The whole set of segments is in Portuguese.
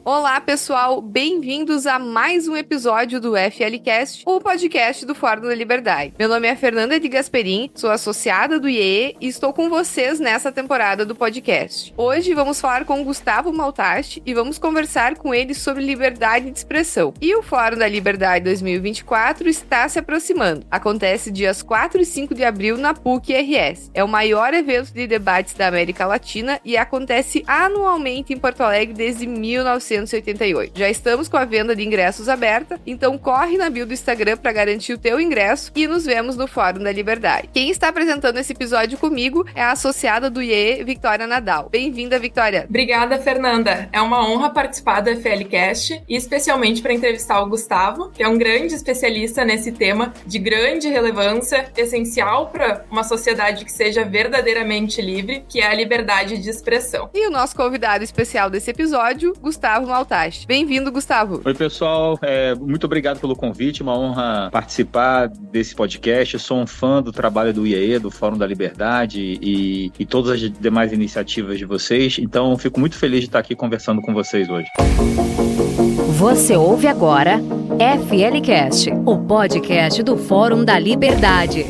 Olá, pessoal! Bem-vindos a mais um episódio do FLcast, o podcast do Fórum da Liberdade. Meu nome é Fernanda de Gasperim, sou associada do IEE e estou com vocês nessa temporada do podcast. Hoje vamos falar com o Gustavo Maltasti e vamos conversar com ele sobre liberdade de expressão. E o Fórum da Liberdade 2024 está se aproximando. Acontece dias 4 e 5 de abril na PUC-RS. É o maior evento de debates da América Latina e acontece anualmente em Porto Alegre desde 1988. Já estamos com a venda de ingressos aberta, então corre na bio do Instagram para garantir o teu ingresso e nos vemos no Fórum da Liberdade. Quem está apresentando esse episódio comigo é a associada do IE, Victoria Nadal. Bem-vinda, Victoria. Obrigada, Fernanda. É uma honra participar do FLcast e especialmente para entrevistar o Gustavo, que é um grande especialista nesse tema de grande relevância, essencial para uma sociedade que seja verdadeiramente livre, que é a liberdade de expressão. E o nosso convidado especial desse episódio, Gustavo Maltasti. Bem-vindo, Gustavo. Oi, pessoal. Muito obrigado pelo convite. Uma honra participar desse podcast. Eu sou um fã do trabalho do IEE, do Fórum da Liberdade e todas as demais iniciativas de vocês. Então, fico muito feliz de estar aqui conversando com vocês hoje. Você ouve agora FLcast, o podcast do Fórum da Liberdade.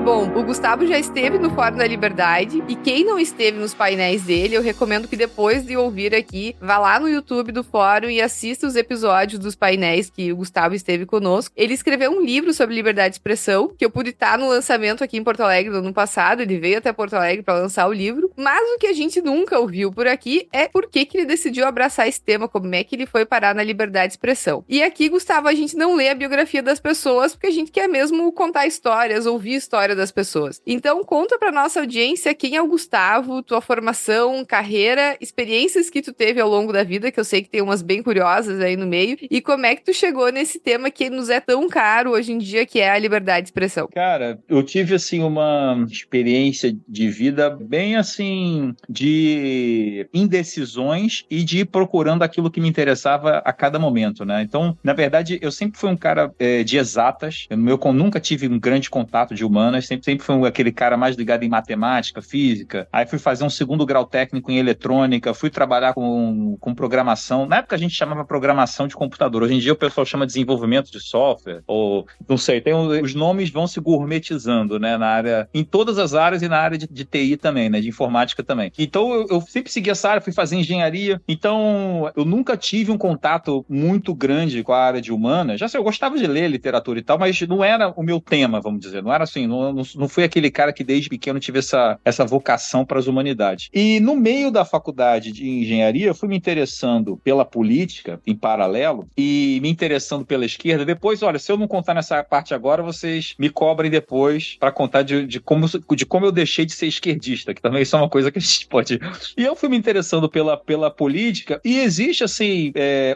Bom, o Gustavo já esteve no Fórum da Liberdade e quem não esteve nos painéis dele, eu recomendo que depois de ouvir aqui, vá lá no YouTube do Fórum e assista os episódios dos painéis que o Gustavo esteve conosco. Ele escreveu um livro sobre liberdade de expressão, que eu pude estar no lançamento aqui em Porto Alegre no ano passado, ele veio até Porto Alegre para lançar o livro, mas o que a gente nunca ouviu por aqui é por que ele decidiu abraçar esse tema, como é que ele foi parar na liberdade de expressão. E aqui, Gustavo, a gente não lê a biografia das pessoas, porque a gente quer mesmo contar histórias, ouvir história das pessoas. Então, conta pra nossa audiência quem é o Gustavo, tua formação, carreira, experiências que tu teve ao longo da vida, que eu sei que tem umas bem curiosas aí no meio, e como é que tu chegou nesse tema que nos é tão caro hoje em dia, que é a liberdade de expressão. Cara, eu tive, assim, uma experiência de vida bem, assim, de indecisões e de ir procurando aquilo que me interessava a cada momento, né? Então, na verdade, eu sempre fui um cara de exatas, eu nunca tive um grande contato de humanas, sempre fui aquele cara mais ligado em matemática, física. Aí fui fazer um segundo grau técnico em eletrônica, fui trabalhar com programação. Na época a gente chamava programação de computador. Hoje em dia o pessoal chama de desenvolvimento de software, ou não sei, os nomes vão se gourmetizando, né, na área, em todas as áreas e na área de TI também, né, de informática também. Então eu sempre segui essa área, fui fazer engenharia. Então eu nunca tive um contato muito grande com a área de humanas. Já sei, eu gostava de ler literatura e tal, mas não era o meu tema, vamos dizer. Não era assim, não fui aquele cara que desde pequeno tive essa vocação para as humanidades. E no meio da faculdade de engenharia, eu fui me interessando pela política, em paralelo, e me interessando pela esquerda. Depois, olha, se eu não contar nessa parte agora, vocês me cobrem depois para contar de como eu deixei de ser esquerdista, que também isso é uma coisa que a gente pode... E eu fui me interessando pela política, e existe, assim,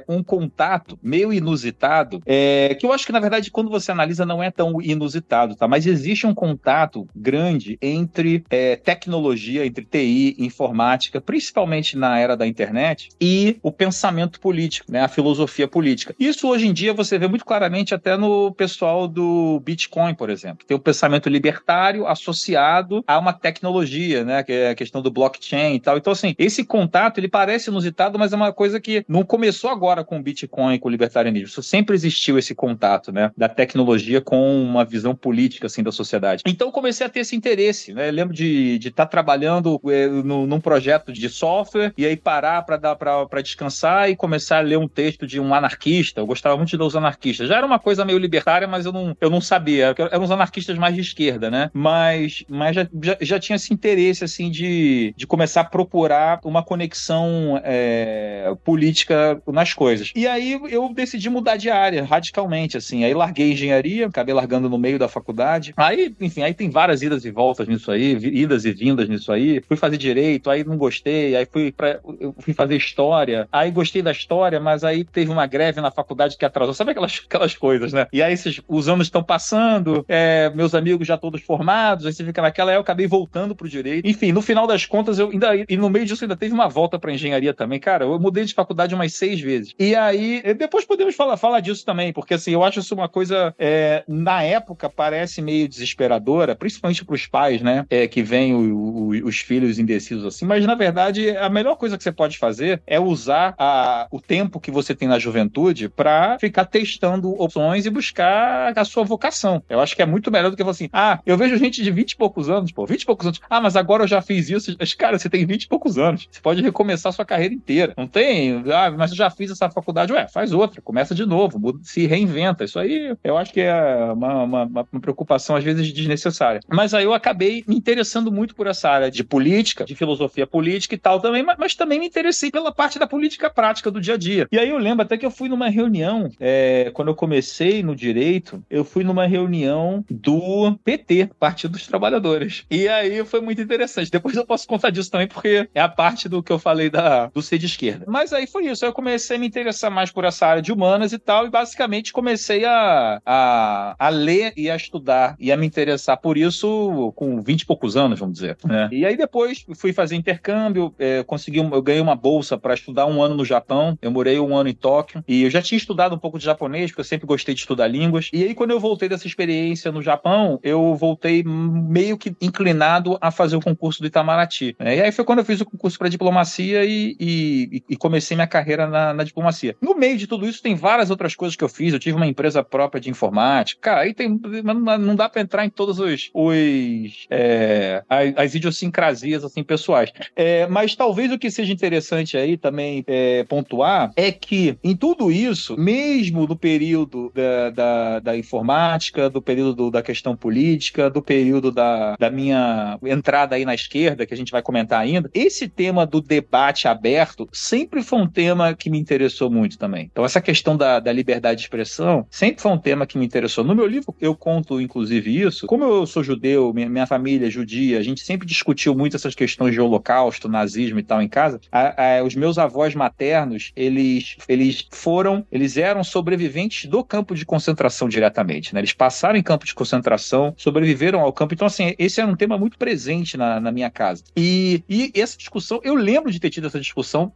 um contato meio inusitado, que eu acho que, na verdade, quando você analisa, não é tão inusitado, tá? Mas existe um contato grande entre tecnologia, entre TI, informática, principalmente na era da internet, e o pensamento político, né, a filosofia política. Isso hoje em dia você vê muito claramente até no pessoal do Bitcoin, por exemplo. Tem o pensamento libertário associado a uma tecnologia, né, que é a questão do blockchain e tal. Então, assim, esse contato, ele parece inusitado, mas é uma coisa que não começou agora com o Bitcoin, com o libertarianismo. Isso sempre existiu, esse contato, né, da tecnologia com uma visão política, assim, da sociedade. Então, eu comecei a ter esse interesse, né? Eu lembro de estar trabalhando num projeto de software e aí parar para descansar e começar a ler um texto de um anarquista. Eu gostava muito de ler os anarquistas. Já era uma coisa meio libertária, mas eu não sabia. Eram uns anarquistas mais de esquerda, né? Mas já tinha esse interesse, assim, de começar a procurar uma conexão política nas coisas. E aí eu decidi mudar de área radicalmente, assim. Aí larguei engenharia, acabei largando no meio da faculdade. Aí, enfim, aí tem várias idas e voltas nisso aí, idas e vindas nisso aí. Fui fazer direito, aí não gostei, aí eu fui fazer história, aí gostei da história, mas aí teve uma greve na faculdade que atrasou. Sabe aquelas coisas, né? E aí os anos estão passando, meus amigos já todos formados, aí você fica naquela, aí eu acabei voltando pro direito. Enfim, no final das contas, e no meio disso ainda teve uma volta pra engenharia também. Cara, eu mudei de faculdade umas 6 vezes. E aí, depois podemos falar disso também, porque assim, eu acho isso uma coisa, na época, parece meio desesperadora, principalmente pros pais, né? Que vêm os filhos indecisos assim, mas na verdade, a melhor coisa que você pode fazer é usar o tempo que você tem na juventude pra ficar testando opções e buscar a sua vocação. Eu acho que é muito melhor do que falar assim, eu vejo gente de 20 e poucos anos, 20 e poucos anos, mas agora eu já fiz isso. Mas, cara, você tem 20 e poucos anos, você pode recomeçar a sua carreira inteira. Não tem, mas eu já fiz essa faculdade, faz outra, começa de novo, se reinventa. Isso aí, eu acho que é uma preocupação, às vezes, desnecessária. Mas aí eu acabei me interessando muito por essa área de política, de filosofia política e tal também, mas também me interessei pela parte da política prática do dia a dia. E aí eu lembro até que eu fui numa reunião, quando eu comecei no direito, eu fui numa reunião do PT, Partido dos Trabalhadores. E aí foi muito interessante. Depois eu posso contar disso também, porque é a parte do que eu falei do ser de esquerda. Mas aí foi isso. Aí eu comecei a me interessar mais por essa área de humanas e tal, e basicamente comecei a ler e a estudar e a me interessar por isso com 20 e poucos anos, vamos dizer, né? E aí depois fui fazer intercâmbio, eu ganhei uma bolsa para estudar 1 ano no Japão. Eu morei 1 ano em Tóquio e eu já tinha estudado um pouco de japonês, porque eu sempre gostei de estudar línguas. E aí quando eu voltei dessa experiência no Japão, eu voltei meio que inclinado a fazer o concurso do Itamaraty, né? E aí foi quando eu fiz o concurso para diplomacia e comecei minha carreira na diplomacia. No meio de tudo isso tem várias outras coisas que eu fiz. Eu tive uma empresa própria de informática. Cara, aí não dá para entrar em todas as idiosincrasias assim, pessoais. Mas talvez o que seja interessante aí também pontuar é que em tudo isso, mesmo do período da informática, do período da questão política, do período da minha entrada aí na esquerda, que a gente vai comentar ainda, esse tema do debate aberto sempre foi um tema que me interessou muito também. Então essa questão da liberdade de expressão sempre foi um tema que me interessou. No meu livro eu conto inclusive isso. Como eu sou judeu, minha família é judia, a gente sempre discutiu muito essas questões de holocausto, nazismo e tal em casa. Os meus avós maternos, eles eram sobreviventes do campo de concentração diretamente, né? Eles passaram em campo de concentração, sobreviveram ao campo. Então, assim, esse era um tema muito presente na minha casa. E essa discussão, eu lembro de ter tido essa discussão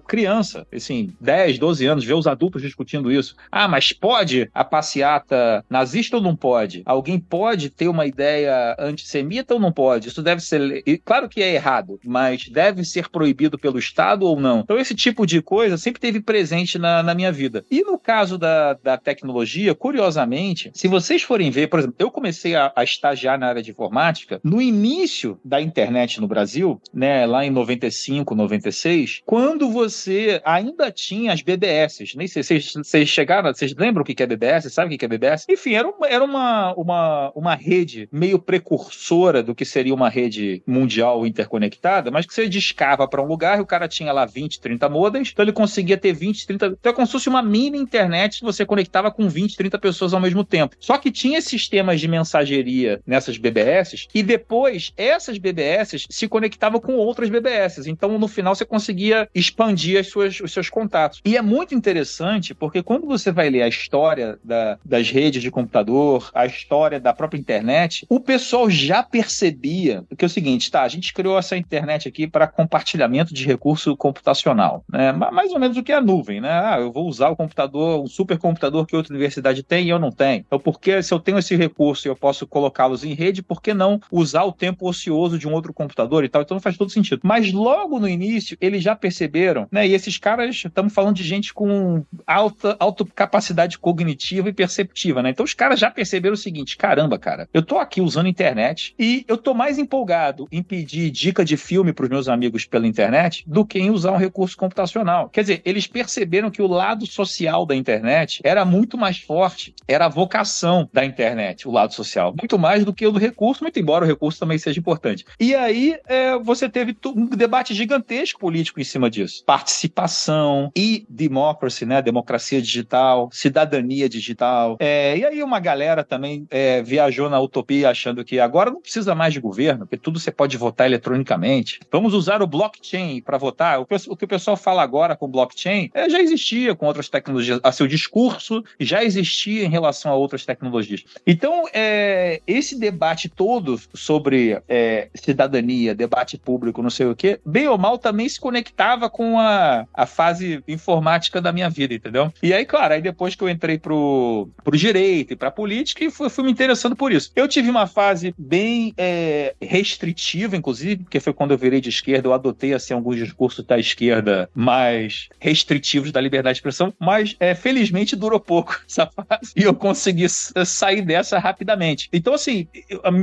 criança, assim, 10, 12 anos, ver os adultos discutindo isso. Mas pode a passeata nazista ou não pode? Alguém pode ter uma ideia antissemita ou não pode? Isso deve ser... Claro que é errado, mas deve ser proibido pelo Estado ou não? Então, esse tipo de coisa sempre teve presente na minha vida. E no caso da tecnologia, curiosamente, se vocês forem ver, por exemplo, eu comecei a estagiar na área de informática no início da internet no Brasil, né, lá em 95, 96, quando você ainda tinha as BBS. Nem sei, vocês lembram o que é BBS? Sabe o que é BBS? Enfim, era uma rede meio precursora do que seria uma rede mundial interconectada, mas que você discava para um lugar e o cara tinha lá 20, 30 modems, então ele conseguia ter 20, 30... Então é como se fosse uma mini internet que você conectava com 20, 30 pessoas ao mesmo tempo. Só que tinha sistemas de mensageria nessas BBS e depois essas BBS se conectavam com outras BBS. Então no final você conseguia expandir os seus contatos. E é muito interessante porque quando você vai ler a história das redes de computador, a história da própria internet, o pessoal já percebia que é o seguinte, a gente criou essa internet aqui para compartilhamento de recurso computacional, né? Mais ou menos o que é a nuvem, né? Eu vou usar o computador, um supercomputador que outra universidade tem e eu não tenho. Então, porque se eu tenho esse recurso e eu posso colocá-los em rede, por que não usar o tempo ocioso de um outro computador e tal? Então não faz todo sentido. Mas logo no início, eles já perceberam, né? E esses caras, estamos falando de gente com alta capacidade cognitiva e perceptiva, né? Então os caras já perceberam o seguinte, caramba, cara, eu tô aqui usando a internet e eu tô mais empolgado em pedir dica de filme para os meus amigos pela internet do que em usar um recurso computacional. Quer dizer, eles perceberam que o lado social da internet era muito mais forte, era a vocação da internet, o lado social, muito mais do que o do recurso, muito embora o recurso também seja importante. E aí você teve um debate gigantesco político em cima disso. Participação e democracy, né? Democracia digital, cidadania digital. E aí uma galera também viajou na utopia achando que agora não precisa mais de governo, porque tudo você pode votar eletronicamente. Vamos usar o blockchain para votar. O que o pessoal fala agora com blockchain já existia com outras tecnologias. A seu discurso já existia em relação a outras tecnologias. Então, esse debate todo sobre cidadania, debate público, não sei o quê, bem ou mal também se conectava com a fase informática da minha vida, entendeu? E aí, claro, depois que eu entrei pro direito e pra política, e fui me interessando por isso. Eu tive uma fase bem restritiva, inclusive, porque foi quando eu virei de esquerda, eu adotei assim, alguns discursos da esquerda mais restritivos da liberdade de expressão, mas felizmente durou pouco essa fase e eu consegui sair dessa rapidamente. Então, assim,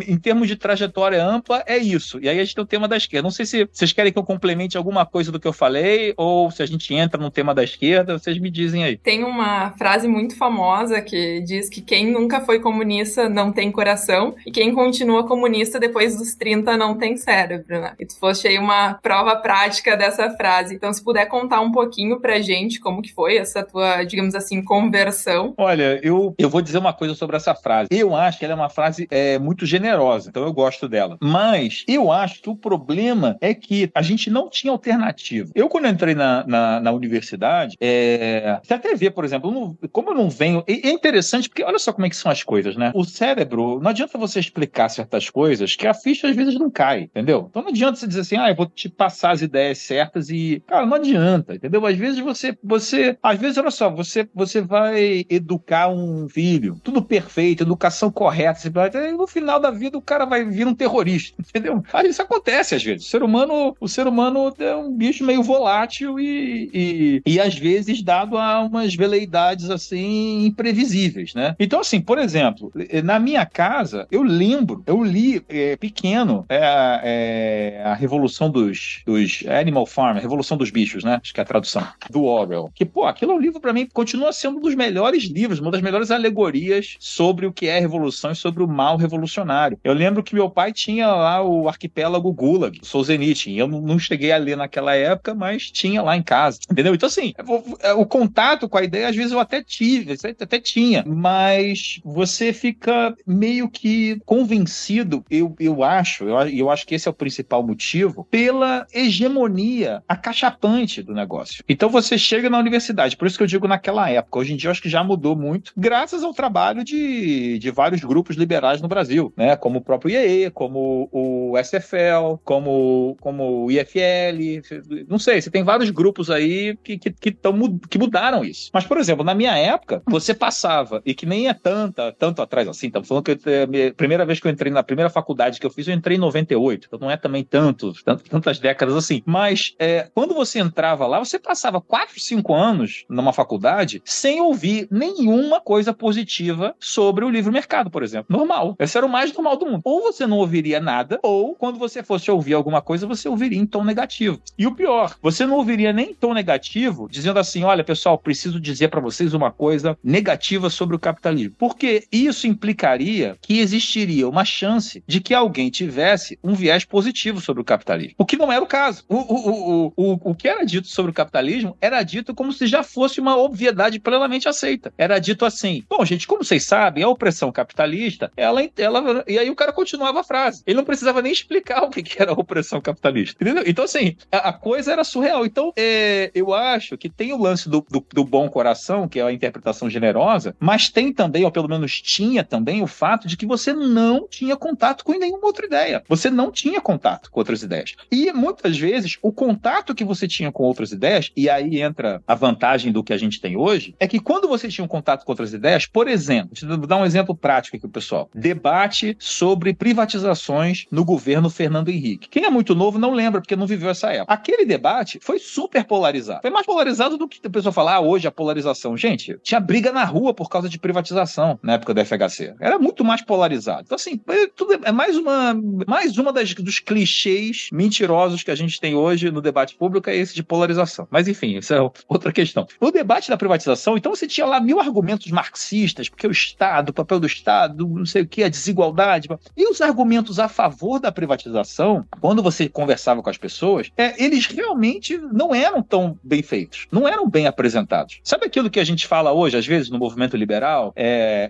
em termos de trajetória ampla, é isso. E aí a gente tem o tema da esquerda. Não sei se vocês querem que eu complemente alguma coisa do que eu falei ou se a gente entra no tema da esquerda, vocês me dizem aí. Tem uma frase muito famosa que diz que quem nunca foi comunista não tem coração e quem continua comunista depois dos 30 não tem cérebro, né? E tu foste aí uma prova prática dessa frase. Então, se puder contar um pouquinho pra gente como que foi essa tua, digamos assim, conversão. Olha, eu vou dizer uma coisa sobre essa frase. Eu acho que ela é uma frase muito generosa, então eu gosto dela. Mas eu acho que o problema é que a gente não tinha alternativa. Eu, quando entrei na universidade, você até vê, por exemplo, como eu não venho... É interessante porque olha só como é que são as coisas, né? O cérebro, não adianta você explicar certas coisas que a ficha às vezes não cai, entendeu? Então não adianta você dizer assim, eu vou te passar as ideias certas e... Cara, não adianta, entendeu? Às vezes às vezes, olha só, você vai educar um filho, tudo perfeito, educação correta, e no final da vida o cara vai vir um terrorista, entendeu? Isso acontece às vezes. O ser humano é um bicho meio volátil e às vezes dado a umas veleidades assim imprevisíveis, né? Então, assim, por exemplo, na minha casa, eu li pequeno a Revolução dos Animal Farm, a Revolução dos Bichos, né? Acho que é a tradução do Orwell. Que, aquilo é um livro pra mim continua sendo um dos melhores livros, uma das melhores alegorias sobre o que é a revolução e sobre o mal revolucionário. Eu lembro que meu pai tinha lá o Arquipélago Gulag, Solzhenitsyn. Eu não cheguei a ler naquela época, mas tinha lá em casa, entendeu? Então, assim, o contato com a ideia, às vezes eu até tinha, mas você fica meio que convencido, eu acho que esse é o principal motivo, pela hegemonia acachapante do negócio. Então você chega na universidade, por isso que eu digo naquela época, hoje em dia eu acho que já mudou muito, graças ao trabalho de vários grupos liberais no Brasil, né? Como o próprio IEE, como o SFL, como o IFL, não sei, você tem vários grupos aí que mudaram isso. Mas, por exemplo, na minha época, você passava, e que nem é tanto atrás assim, estamos falando que a primeira vez que eu entrei na primeira faculdade que eu fiz, eu entrei em 98, então não é também tantas décadas assim, mas quando você entrava lá, você passava 4, 5 anos numa faculdade sem ouvir nenhuma coisa positiva sobre o livre mercado, por exemplo. Normal. Esse era o mais normal do mundo. Ou você não ouviria nada, ou quando você fosse ouvir alguma coisa, você ouviria em tom negativo. E o pior, você não ouviria nem em tom negativo, dizendo assim, olha, pessoal, preciso dizer para vocês uma coisa negativa sobre o capitalismo. Porque isso implicaria que existiria uma chance de que alguém tivesse um viés positivo sobre o capitalismo. O que não era o caso. O que era dito sobre o capitalismo era dito como se já fosse uma obviedade plenamente aceita. Era dito assim, bom, gente, como vocês sabem, a opressão capitalista, ela e aí o cara continuava a frase. Ele não precisava nem explicar o que era a opressão capitalista. Entendeu? Então, assim, a coisa era surreal. Então, eu acho que tem o lance do bom coração, que é a interpretação generosa, mas tem também, ou pelo menos tinha também, o fato de que você não tinha contato com nenhuma outra ideia. Você não tinha contato com outras ideias. E, muitas vezes, o contato que você tinha com outras ideias, e aí entra a vantagem do que a gente tem hoje, é que quando você tinha um contato com outras ideias, por exemplo, vou dar um exemplo prático aqui, pessoal. Debate sobre privatizações no governo Fernando Henrique. Quem é muito novo não lembra, porque não viveu essa época. Aquele debate foi super polarizado. Foi mais polarizado do que a pessoa falar, hoje a polarização. Gente, tinha briga na rua por causa de privatização na época do FHC. Era muito mais polarizado. Então, assim, é mais uma dos clichês mentirosos que a gente tem hoje no debate público, é esse de polarização. Mas, enfim, isso é outra questão. O debate da privatização, então, você tinha lá 1000 argumentos marxistas, porque o Estado, o papel do Estado, não sei o que, a desigualdade. E os argumentos a favor da privatização, quando você conversava com as pessoas, eles realmente não eram tão bem feitos, não eram bem apresentados. Sabe aquilo que a gente fala hoje, às vezes, no movimento liberal,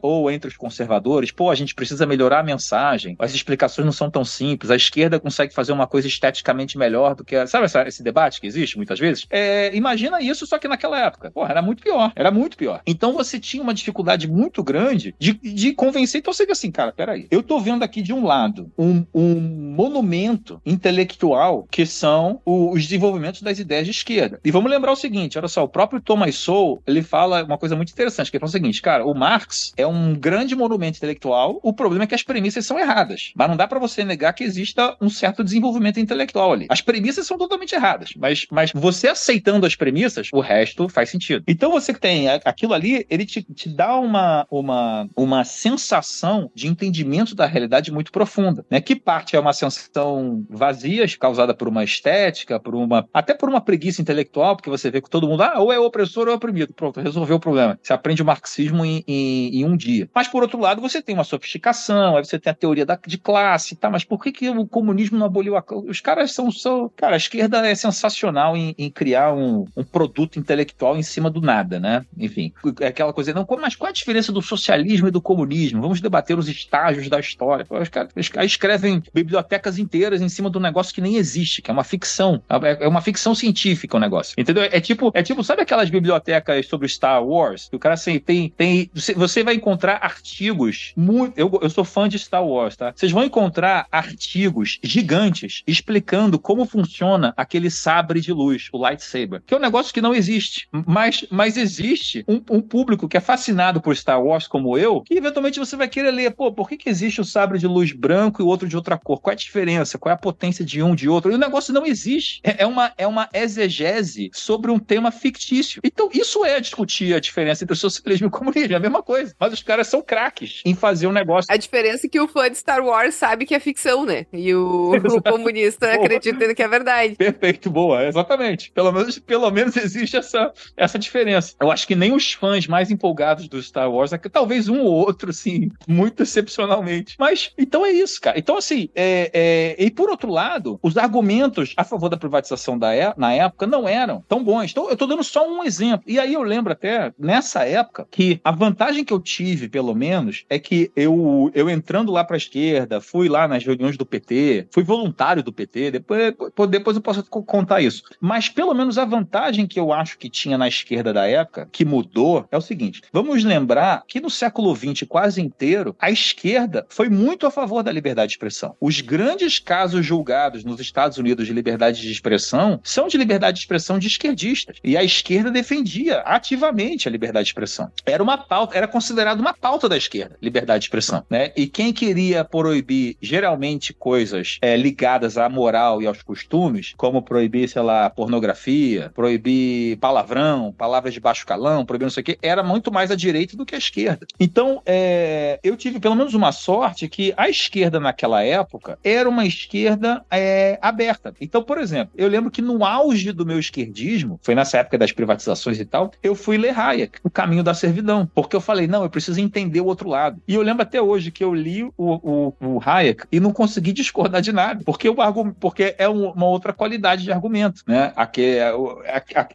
ou entre os conservadores, a gente precisa melhorar a mensagem, as explicações não são tão simples, a esquerda consegue fazer uma coisa esteticamente melhor do que... Sabe esse debate que existe muitas vezes? Imagina isso, só que naquela época. Porra, era muito pior. Então você tinha uma dificuldade muito grande de convencer. Então você diz assim, cara, peraí, eu tô vendo aqui de um lado um monumento intelectual que são os desenvolvimentos das ideias de esquerda. E vamos lembrar o seguinte, olha só, o próprio Thomas Sowell, ele fala uma coisa muito interessante, que ele fala o seguinte, cara, o Marx é um grande monumento intelectual, o problema é que as premissas são erradas, mas não dá pra você negar que exista um certo desenvolvimento intelectual ali. As premissas são totalmente erradas, mas você aceitando as premissas, o resto faz sentido. Então você tem aquilo ali, ele te dá uma sensação de entendimento da realidade muito profunda, né? Que parte é uma sensação vazia, causada por uma estética, até por uma preguiça intelectual, porque você vê que todo mundo, ou é opressor ou é oprimido. Pronto, resolveu o problema. Você aprende o marxismo em um dia. Mas, por outro lado, você tem uma sofisticação, aí você tem a teoria de classe, tá? Mas por que o comunismo não aboliu a classe? Os caras são... Cara, a esquerda é sensacional em criar um produto intelectual em cima do nada, né? Enfim, é aquela coisa, não, mas qual é a diferença do socialismo e do comunismo? Vamos debater os estágios da história. Os caras escrevem bibliotecas inteiras em cima de um negócio que nem existe, que é uma ficção. É uma ficção científica o negócio. Entendeu? É tipo, sabe aquelas bibliotecas sobre Star Wars? Que o cara assim, você vai encontrar artigos muito... Eu sou fã de Star Wars, tá? Vocês vão encontrar artigos gigantes explicando como funciona aquele sabre de luz, o lightsaber, que é um negócio que não existe. Mas existe um público que é fascinado por Star Wars como eu, que eventualmente você vai querer ler, por que existe o sabre de luz branco e o outro de outra cor? Qual é a diferença? Qual é a potência de um, de outro? E o negócio não existe. É uma exegese sobre um tema fictício. Então, isso é discutir a diferença entre o socialismo e o comunismo. É a mesma coisa. Mas os caras são craques em fazer um negócio... A diferença é que o fã de Star Wars sabe que é ficção, né? E o comunista acredita que é verdade. Perfeito, boa. Exatamente. Pelo menos existe essa diferença. Eu acho que nem os fãs mais empolgados do Star Wars, talvez um ou outro, assim, muito excepcionalmente. Mas, então é isso, cara. Então, assim, e por outro lado, os argumentos a favor da privatização na época não eram tão bons. Então, eu tô dando só um exemplo. E aí eu lembro até, nessa época, que a vantagem que eu tive, pelo menos, é que eu entrando lá pra esquerda, fui lá nas reuniões do PT, fui voluntário do PT, depois eu posso contar isso. Mas, pelo menos, a vantagem que eu acho que tinha na esquerda da época, que mudou, é o seguinte, vamos lembrar que no século XX quase inteiro, a esquerda foi muito a favor da liberdade de expressão. Os grandes casos julgados nos Estados Unidos de liberdade de expressão são de liberdade de expressão de esquerdistas. E a esquerda defendia ativamente a liberdade de expressão. Era considerado uma pauta da esquerda, liberdade de expressão, né? E quem queria proibir, geralmente, coisas ligadas à moral e aos costumes, como proibir, sei lá, pornografia, proibir palavrão, palavras de baixo calão, proibir não sei o quê, era muito mais à direita do que à esquerda. Então, eu tive pelo menos uma sorte que a esquerda naquela época era uma esquerda aberta. Então, por exemplo, eu lembro que no auge do meu esquerdismo, foi nessa época das privatizações e tal, eu fui ler Hayek, O Caminho da Servidão, porque eu falei, não, eu preciso entender o outro lado. E eu lembro até hoje que eu li o Hayek e não consegui discordar de nada, porque é uma outra qualidade de argumento, né?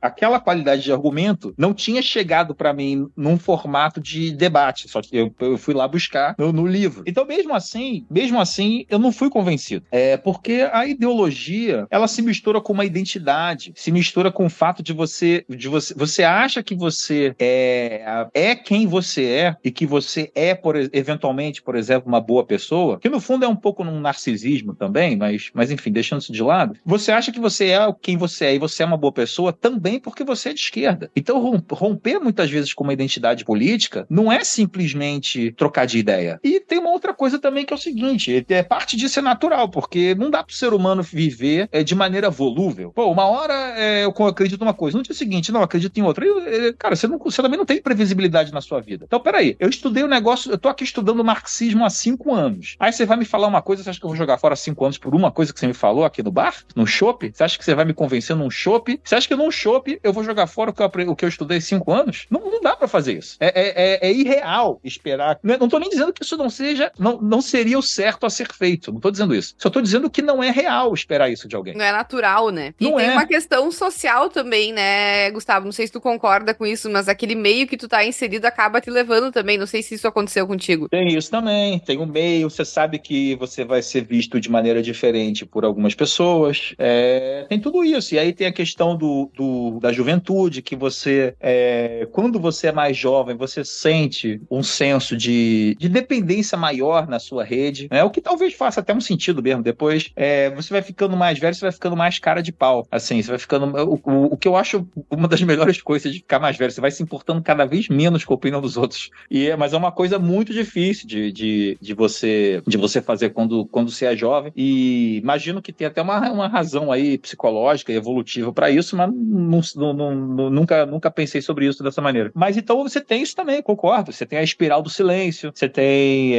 Aquela qualidade de argumento não tinha chegado para mim num formato de debate, só que eu fui lá buscar no livro. Então, mesmo assim, eu não fui convencido. Porque a ideologia, ela se mistura com uma identidade, se mistura com o fato de você acha que você é quem você é e que você é, eventualmente, por exemplo, uma boa pessoa, que no fundo é um pouco num narcisismo também, mas enfim, deixando isso de lado, você acha que você é quem você é e você é uma boa pessoa também porque você é de esquerda. Então, romper muitas vezes com uma identidade política não é simplesmente trocar de ideia. E tem uma outra coisa também que é o seguinte, parte disso é natural, porque não dá para o ser humano viver de maneira volúvel. Pô, uma hora eu acredito numa coisa, no dia seguinte, não, acredito em outra. Cara, você também não tem previsibilidade na sua vida. Então, peraí, eu estudei o negócio, eu tô aqui estudando marxismo há 5 anos. Aí você vai me falar uma coisa, você acha que eu vou jogar fora 5 anos por uma coisa que você me falou aqui no bar? No chopp? Você acha que você vai me convencer num chopp? Você acha que num chopp eu vou jogar fora o que eu estudei 5 anos? Não dá pra fazer isso. É irreal esperar. Não tô nem dizendo que isso não seria o certo a ser feito. Não tô dizendo isso. Só tô dizendo que não é real esperar isso de alguém. Não é natural, né? E tem uma questão social também, né, Gustavo? Não sei se tu concorda com isso, mas aquele meio que tu tá inserido acaba te levando também. Não sei se isso aconteceu contigo. Tem isso também, tem o meio, você sabe que você vai ser visto de maneira diferente por algumas pessoas, tem tudo isso. E aí tem a questão da juventude, que você, quando você é mais jovem, você sente um senso de dependência maior na sua rede, o que talvez faça até um sentido mesmo. Depois, você vai ficando mais velho, você vai ficando mais cara de pau, assim, você vai ficando... O que eu acho uma das melhores coisas de ficar mais velho, você vai se importando cada vez menos com a opinião dos outros. Mas é uma coisa muito difícil de você fazer quando você é jovem, e imagino que tem até uma razão aí psicológica e evolutiva para isso, mas nunca pensei sobre isso dessa maneira. Mas então você tem isso também, concordo, você tem a espiral do silêncio, você tem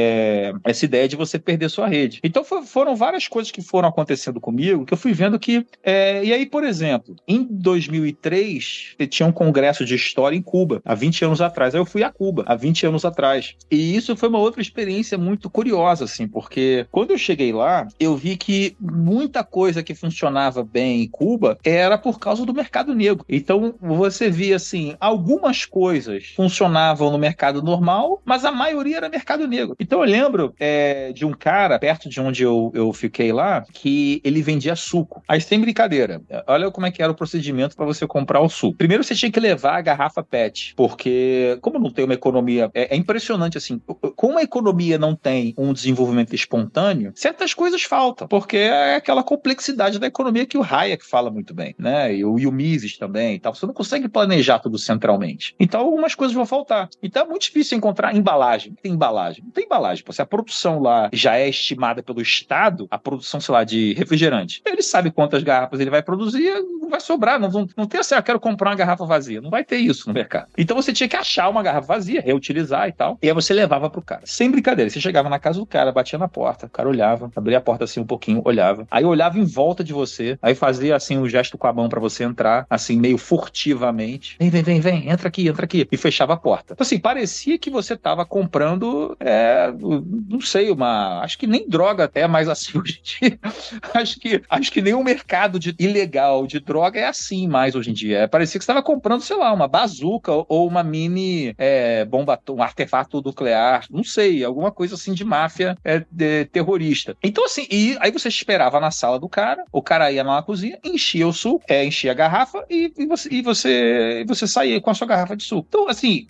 essa ideia de você perder sua rede. Então foram várias coisas que foram acontecendo comigo, que eu fui vendo que... E aí, por exemplo, em 2003, tinha um congresso de história em Cuba, há 20 anos atrás. Aí eu fui a Cuba, há 20 anos atrás. E isso foi uma outra experiência muito curiosa, assim, porque quando eu cheguei lá, eu vi que muita coisa que funcionava bem em Cuba era por causa do mercado negro. Então, você via, assim, algumas coisas funcionavam no mercado normal, mas a maioria era mercado negro. Então, eu lembro de um cara, perto de onde eu fiquei lá, que ele vendia suco. Aí, sem brincadeira, olha como é que era o procedimento para você comprar o suco. Primeiro, você tinha que levar a garrafa PET, porque como não tem uma economia... É impressionante, assim, como a economia não tem um desenvolvimento espontâneo, certas coisas faltam, porque é aquela complexidade da economia que o Hayek fala muito bem, né? E o Mises também e tal. Você não consegue planejar tudo centralmente. Então, algumas coisas vão faltar. Então, é muito difícil encontrar embalagem. Não tem embalagem. Não tem embalagem. Se a produção lá já é estimada pelo Estado, a produção, sei lá, de refrigerante, ele sabe quantas garrafas ele vai produzir, não vai sobrar. Não tem assim, eu quero comprar uma garrafa vazia. Não vai ter isso no mercado. Então, você tinha que achar uma garrafa vazia, reutilizar e tal. E aí você levava pro cara. Sem brincadeira. Você chegava na casa do cara, batia na porta, o cara olhava, abria a porta assim um pouquinho, olhava. Aí olhava em volta de você, aí fazia assim um gesto com a mão pra você entrar, assim, meio furtivamente. Vem, entra aqui. E fechava a porta. Então, assim, parecia que você tava comprando, não sei, acho que nem droga até, mas assim, hoje em dia, acho que nem o mercado ilegal de droga é assim mais hoje em dia. Parecia que você tava comprando, sei lá, uma bazuca ou uma mini bomba, um artefato nuclear, não sei, alguma coisa assim de máfia terrorista. Então, assim, e aí você esperava na sala do cara, o cara ia na cozinha, enchia o suco, enchia a garrafa e você saía com a sua garrafa de suco. Então, assim,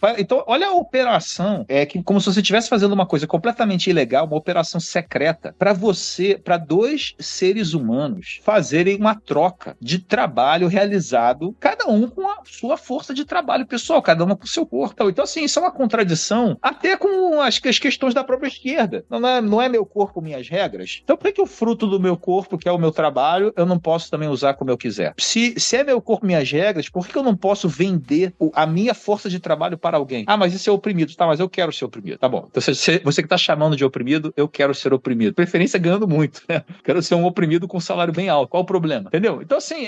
olha a operação, como se você estivesse fazendo uma coisa completamente ilegal, uma operação secreta, para dois seres humanos fazerem uma troca de trabalho realizado, cada um com a sua força de trabalho pessoal, cada um com o seu corpo. Então, assim, isso é uma contradição até com as questões da própria esquerda. Não é meu corpo, minhas regras. Então, por que o fruto do meu corpo, que é o meu trabalho, eu não posso também usar como eu quiser? Se é meu corpo, minhas regras, por que eu não posso vender a minha força de trabalho para alguém? Ah, mas isso é oprimido. Tá, mas eu quero ser oprimido. Tá bom. Então, você que tá chamando de oprimido, eu quero ser oprimido. Preferência ganhando muito, né? Quero ser um oprimido com salário bem alto. Qual o problema? Entendeu? Então, assim,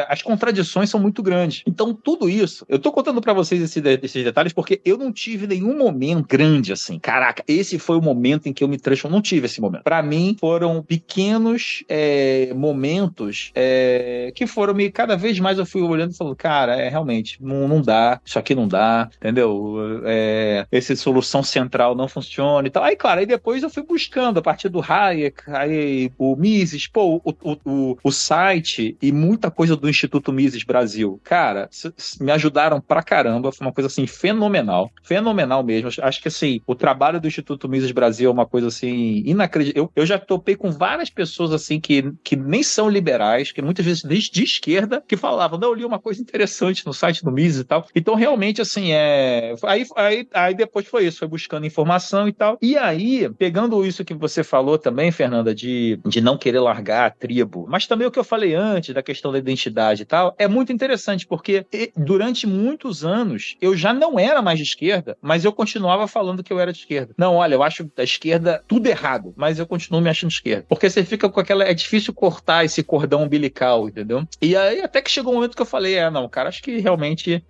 as contradições são muito grandes. Então, tudo isso, eu tô contando pra vocês esses detalhes porque eu não tive nenhum momento grande, assim. Caraca, esse foi o momento em que eu me transformei. Não tive esse momento. Pra mim, foram pequenos momentos que foram cada vez mais eu fui olhando e falando, cara, realmente, não dá, isso aqui não dá, entendeu? Essa solução central não funciona e tal. Aí, claro, aí depois eu fui buscando a partir do Hayek, aí o Mises, o site e muita coisa do Instituto Mises Brasil. Cara, me ajudaram pra caramba, foi uma coisa assim fenomenal mesmo. Acho que assim, o trabalho do Instituto Mises Brasil é uma coisa assim inacreditável. Eu já topei com várias pessoas assim que nem são liberais, que muitas vezes de esquerda, que falavam, não, eu li uma coisa interessante no site do Mises e tal. Então realmente assim, aí depois foi isso, foi buscando informação e tal. E aí, pegando isso que você falou também, Fernanda, de não querer largar a tribo, mas também o que eu falei antes da questão da identidade e tal, é muito interessante, porque durante muitos anos eu já não era mais de esquerda, mas eu continuava falando que eu era de esquerda. Não, olha, eu acho da esquerda tudo errado, mas eu continuo me achando de esquerda. Porque você fica com aquela... É difícil cortar esse cordão umbilical, entendeu? E aí até que chegou um momento que eu falei, não, cara, acho que realmente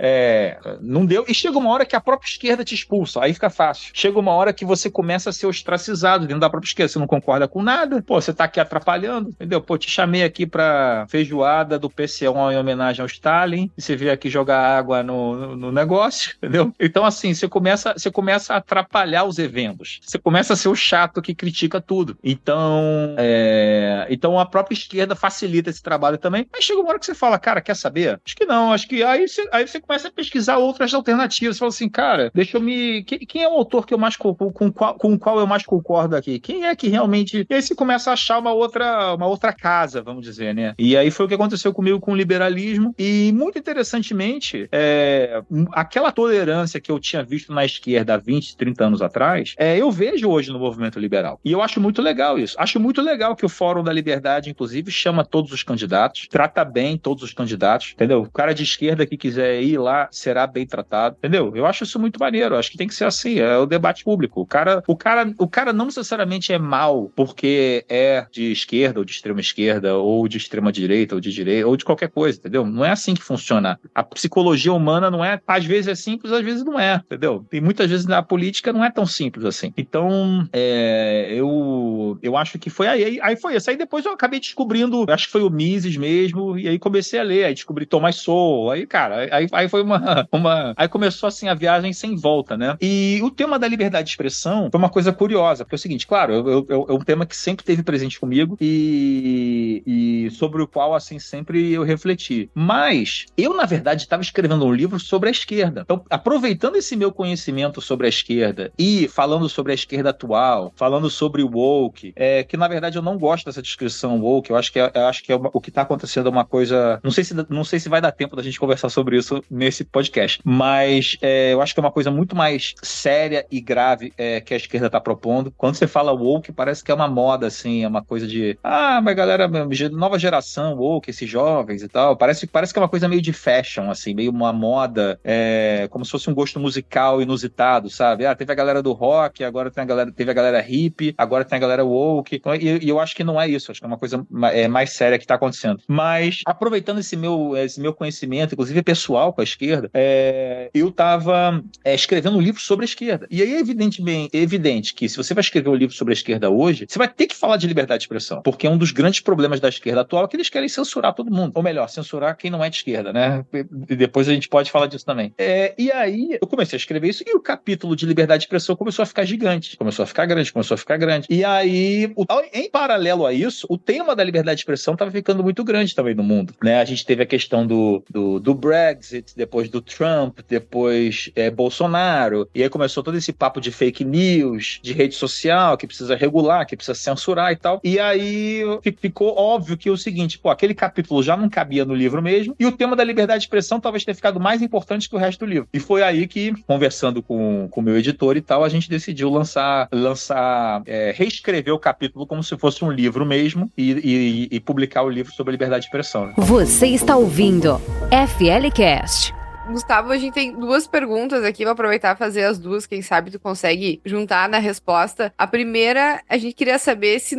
não deu. E chega uma hora que a própria esquerda te expulsa, aí fica fácil. Chega uma hora que você começa a ser ostracizado dentro da própria esquerda, você não concorda com nada, você tá aqui atrapalhando, entendeu? Te chamei aqui pra feijoada do PCO em homenagem ao Stalin, e você veio aqui jogar água no negócio, entendeu? Então, assim, você começa a atrapalhar os eventos. Você começa a ser o chato que critica tudo. Então a própria esquerda facilita esse trabalho também. Mas chega uma hora que você fala, cara, quer saber? Acho que não, acho que aí você começa a pesquisar outras alternativas. Você fala assim, cara, deixa eu me... Quem é o autor que eu mais com o qual eu mais concordo aqui? Quem é que realmente... E aí você começa a achar uma outra casa, vamos dizer, né? E aí foi o que aconteceu comigo com o liberalismo. E, muito interessantemente, aquela tolerância que eu tinha visto na esquerda há 20, 30 anos atrás, eu vejo hoje no movimento liberal. E eu acho muito legal isso. Acho muito legal que o Fórum da Liberdade, inclusive, chama todos os candidatos, trata bem todos os candidatos, entendeu? O cara de esquerda que quiser ir lá será bem tratado, entendeu? Eu acho isso muito maneiro. Eu acho que tem que ser assim, é o debate público. O cara não necessariamente é mau porque é de esquerda ou de extrema esquerda ou de extrema direita ou de direita ou de qualquer coisa, entendeu? Não é assim que funciona. A psicologia humana não é, às vezes é simples, às vezes não é, entendeu? E muitas vezes na política não é tão simples assim. Então, eu acho que foi aí foi isso. Aí depois eu acabei descobrindo, acho que foi o Mises mesmo, e aí comecei a ler, aí descobri Thomas Sowell, aí, cara, aí foi aí começou assim a viagem sem volta, né? E o tema da liberdade de expressão foi uma coisa curiosa, porque é o seguinte, claro, é um tema que sempre esteve presente comigo e sobre o qual, assim, sempre eu refleti. Mas eu, na verdade, estava escrevendo um livro sobre a esquerda. Então, aproveitando esse meu conhecimento sobre a esquerda e falando sobre a esquerda atual, falando sobre o woke, que na verdade eu não gosto dessa descrição woke, eu acho que o que está acontecendo é uma coisa... Não sei se vai dar tempo da gente conversar sobre isso nesse podcast, mas eu acho que é uma coisa muito mais séria e grave que a esquerda está propondo. Quando você fala woke, parece que é uma moda, assim, é uma coisa de... mas galera, nova geração, woke, esses jovens e tal. Parece que é uma coisa meio de fashion, assim, meio uma moda, como se fosse um gosto musical inusitado, sabe? Teve a galera do rock, agora teve a galera hippie, agora tem a galera woke. E eu acho que não é isso, acho que é uma coisa mais séria que está acontecendo. Mas, aproveitando esse meu conhecimento, inclusive pessoal com a esquerda, eu estava escrevendo um livro sobre a esquerda. E aí é evidente que se você vai escrever um livro sobre a esquerda hoje, você vai ter que falar de liberdade de expressão, porque um dos grandes problemas da esquerda atual é que eles querem censurar todo mundo. Ou melhor, censurar quem não é de esquerda, né? E depois a gente pode falar disso também. E aí eu comecei a escrever isso e o capítulo de liberdade de expressão começou a ficar gigante. Começou a ficar grande. E aí, em paralelo a isso, o tema da liberdade de expressão estava ficando muito grande também no mundo, né? A gente teve a questão do Brexit, depois do Trump, depois Bolsonaro, e aí começou todo esse papo de fake news, de rede social, que precisa regular, que precisa censurar e tal. E aí ficou óbvio que é o seguinte, aquele capítulo já não cabia no livro mesmo, e o tema da liberdade de expressão talvez tenha ficado mais importante que o resto do livro. E foi aí que, conversando com o meu editor e tal, a gente decidiu reescrever o capítulo como se fosse um livro mesmo e publicar o livro sobre a liberdade de expressão. Né? Você está ouvindo FLCast. Gustavo, a gente tem duas perguntas aqui, vou aproveitar e fazer as duas, quem sabe tu consegue juntar na resposta. A primeira, a gente queria saber se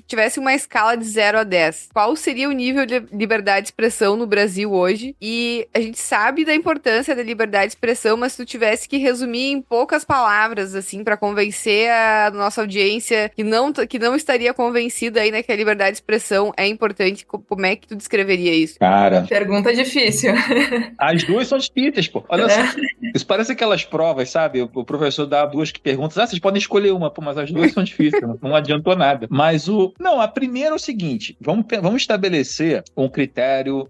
tivesse uma escala de 0 a 10, qual seria o nível de liberdade de expressão no Brasil hoje? E a gente sabe da importância da liberdade de expressão, mas se tu tivesse que resumir em poucas palavras, assim, pra convencer a nossa audiência que não estaria convencida ainda que a liberdade de expressão é importante, como é que tu descreveria isso? Cara... Pergunta difícil. As duas são difíceis, pô. Olha só. Isso parece aquelas provas, sabe? O professor dá duas perguntas. Vocês podem escolher uma, pô, mas as duas são difíceis. Não adiantou nada. Mas a primeira é o seguinte. Vamos estabelecer um critério,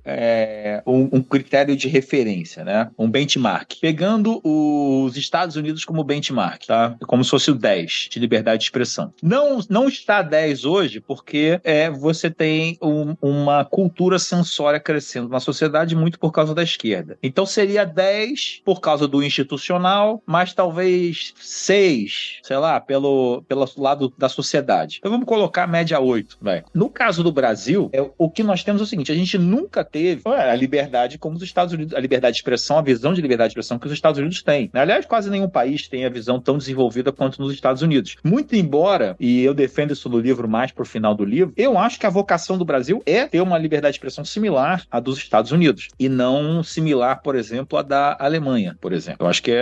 um critério de referência, né? Um benchmark. Pegando os Estados Unidos como benchmark, tá? Como se fosse o 10 de liberdade de expressão. Não está 10 hoje porque você tem uma cultura censória crescendo na sociedade muito por causa da esquerda. Então seria 10 por causa do institucional, mas talvez 6, sei lá, pelo lado da sociedade. Então vamos colocar a média 8, vai. No caso do Brasil, o que nós temos é o seguinte, a gente nunca teve a liberdade como os Estados Unidos, a liberdade de expressão, a visão de liberdade de expressão que os Estados Unidos têm. Aliás, quase nenhum país tem a visão tão desenvolvida quanto nos Estados Unidos. Muito embora, e eu defendo isso no livro mais pro final do livro, eu acho que a vocação do Brasil é ter uma liberdade de expressão similar à dos Estados Unidos, e não similar, por exemplo, a da Alemanha, por exemplo. Eu acho que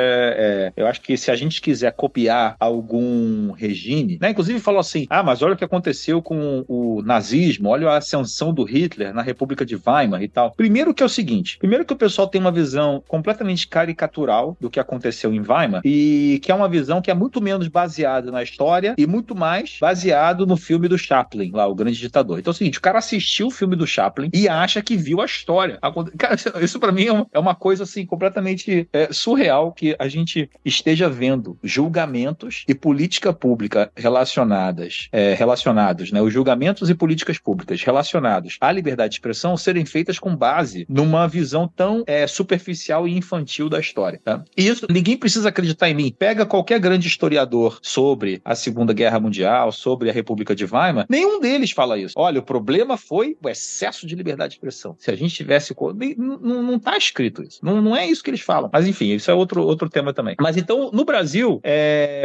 eu acho que se a gente quiser copiar algum regime, né? Inclusive falou assim, mas olha o que aconteceu com o nazismo, olha a ascensão do Hitler na República de Weimar e tal. Primeiro que é o seguinte, primeiro que o pessoal tem uma visão completamente caricatural do que aconteceu em Weimar e que é uma visão que é muito menos baseada na história e muito mais baseado no filme do Chaplin, lá, o Grande Ditador. Então é o seguinte, o cara assistiu o filme do Chaplin e acha que viu a história. Cara, isso pra mim é uma coisa assim completamente surreal que a gente esteja vendo julgamentos e política pública relacionados, né, os julgamentos e políticas públicas relacionados à liberdade de expressão serem feitas com base numa visão tão superficial e infantil da história. Tá? E isso, ninguém precisa acreditar em mim. Pega qualquer grande historiador sobre a Segunda Guerra Mundial, sobre a República de Weimar, nenhum deles fala isso. Olha, o problema foi o excesso de liberdade de expressão. Se a gente tivesse... Não está escrito isso. Não é isso que eles falam. Mas enfim, isso é outro tema também. Mas então, no Brasil,